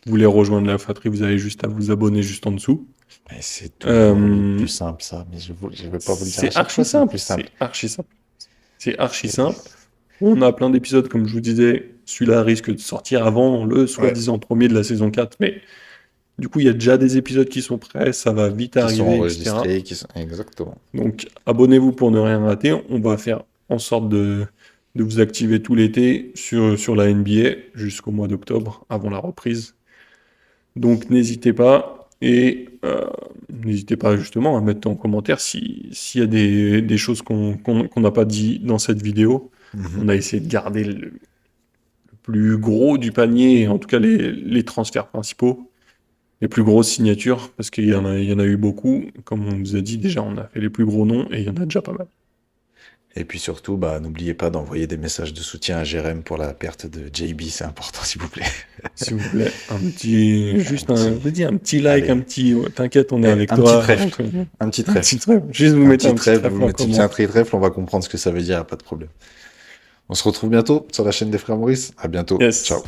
Vous voulez rejoindre la fratrie, vous avez juste à vous abonner juste en dessous. Mais c'est toujours le plus Euh, simple, ça. Mais je vais pas vous le dire à c'est chaque fois, archi c'est le plus simple, simple. c'est archi simple. C'est archi C'est simple. On a plein d'épisodes, comme je vous disais. Celui-là risque de sortir avant le Ouais. soi-disant premier de la saison 4, mais du coup, il y a déjà des épisodes qui sont prêts, ça va vite Qui sont arriver, etc. enregistrés, Exactement. Donc, abonnez-vous pour ne rien rater. On va faire en sorte de vous activer tout l'été sur la NBA jusqu'au mois d'octobre, avant la reprise. Donc, n'hésitez pas. Et n'hésitez pas justement à mettre en commentaire s'il y a des choses qu'on n'a pas dit dans cette vidéo. Mhm. On a essayé de garder le plus gros du panier, en tout cas les transferts principaux, les plus grosses signatures, parce qu'il y en a eu beaucoup. Comme on vous a dit, déjà, on a fait les plus gros noms et il y en a déjà pas mal. Et puis surtout, bah, n'oubliez pas d'envoyer des messages de soutien à Jérém pour la perte de JB, c'est important, s'il vous plaît. S'il vous plaît, juste un petit like, Allez. un petit, t'inquiète, on est avec Un toi. petit trèfle. Un petit Un trèfle. petit trèfle. Juste vous Un mettez petit un petit trèfle, trèfle vous en mettez comment. un petit trèfle, on va comprendre ce que ça veut dire, pas de problème. On se retrouve bientôt sur la chaîne des frères Maurice. À bientôt. Yes. Ciao.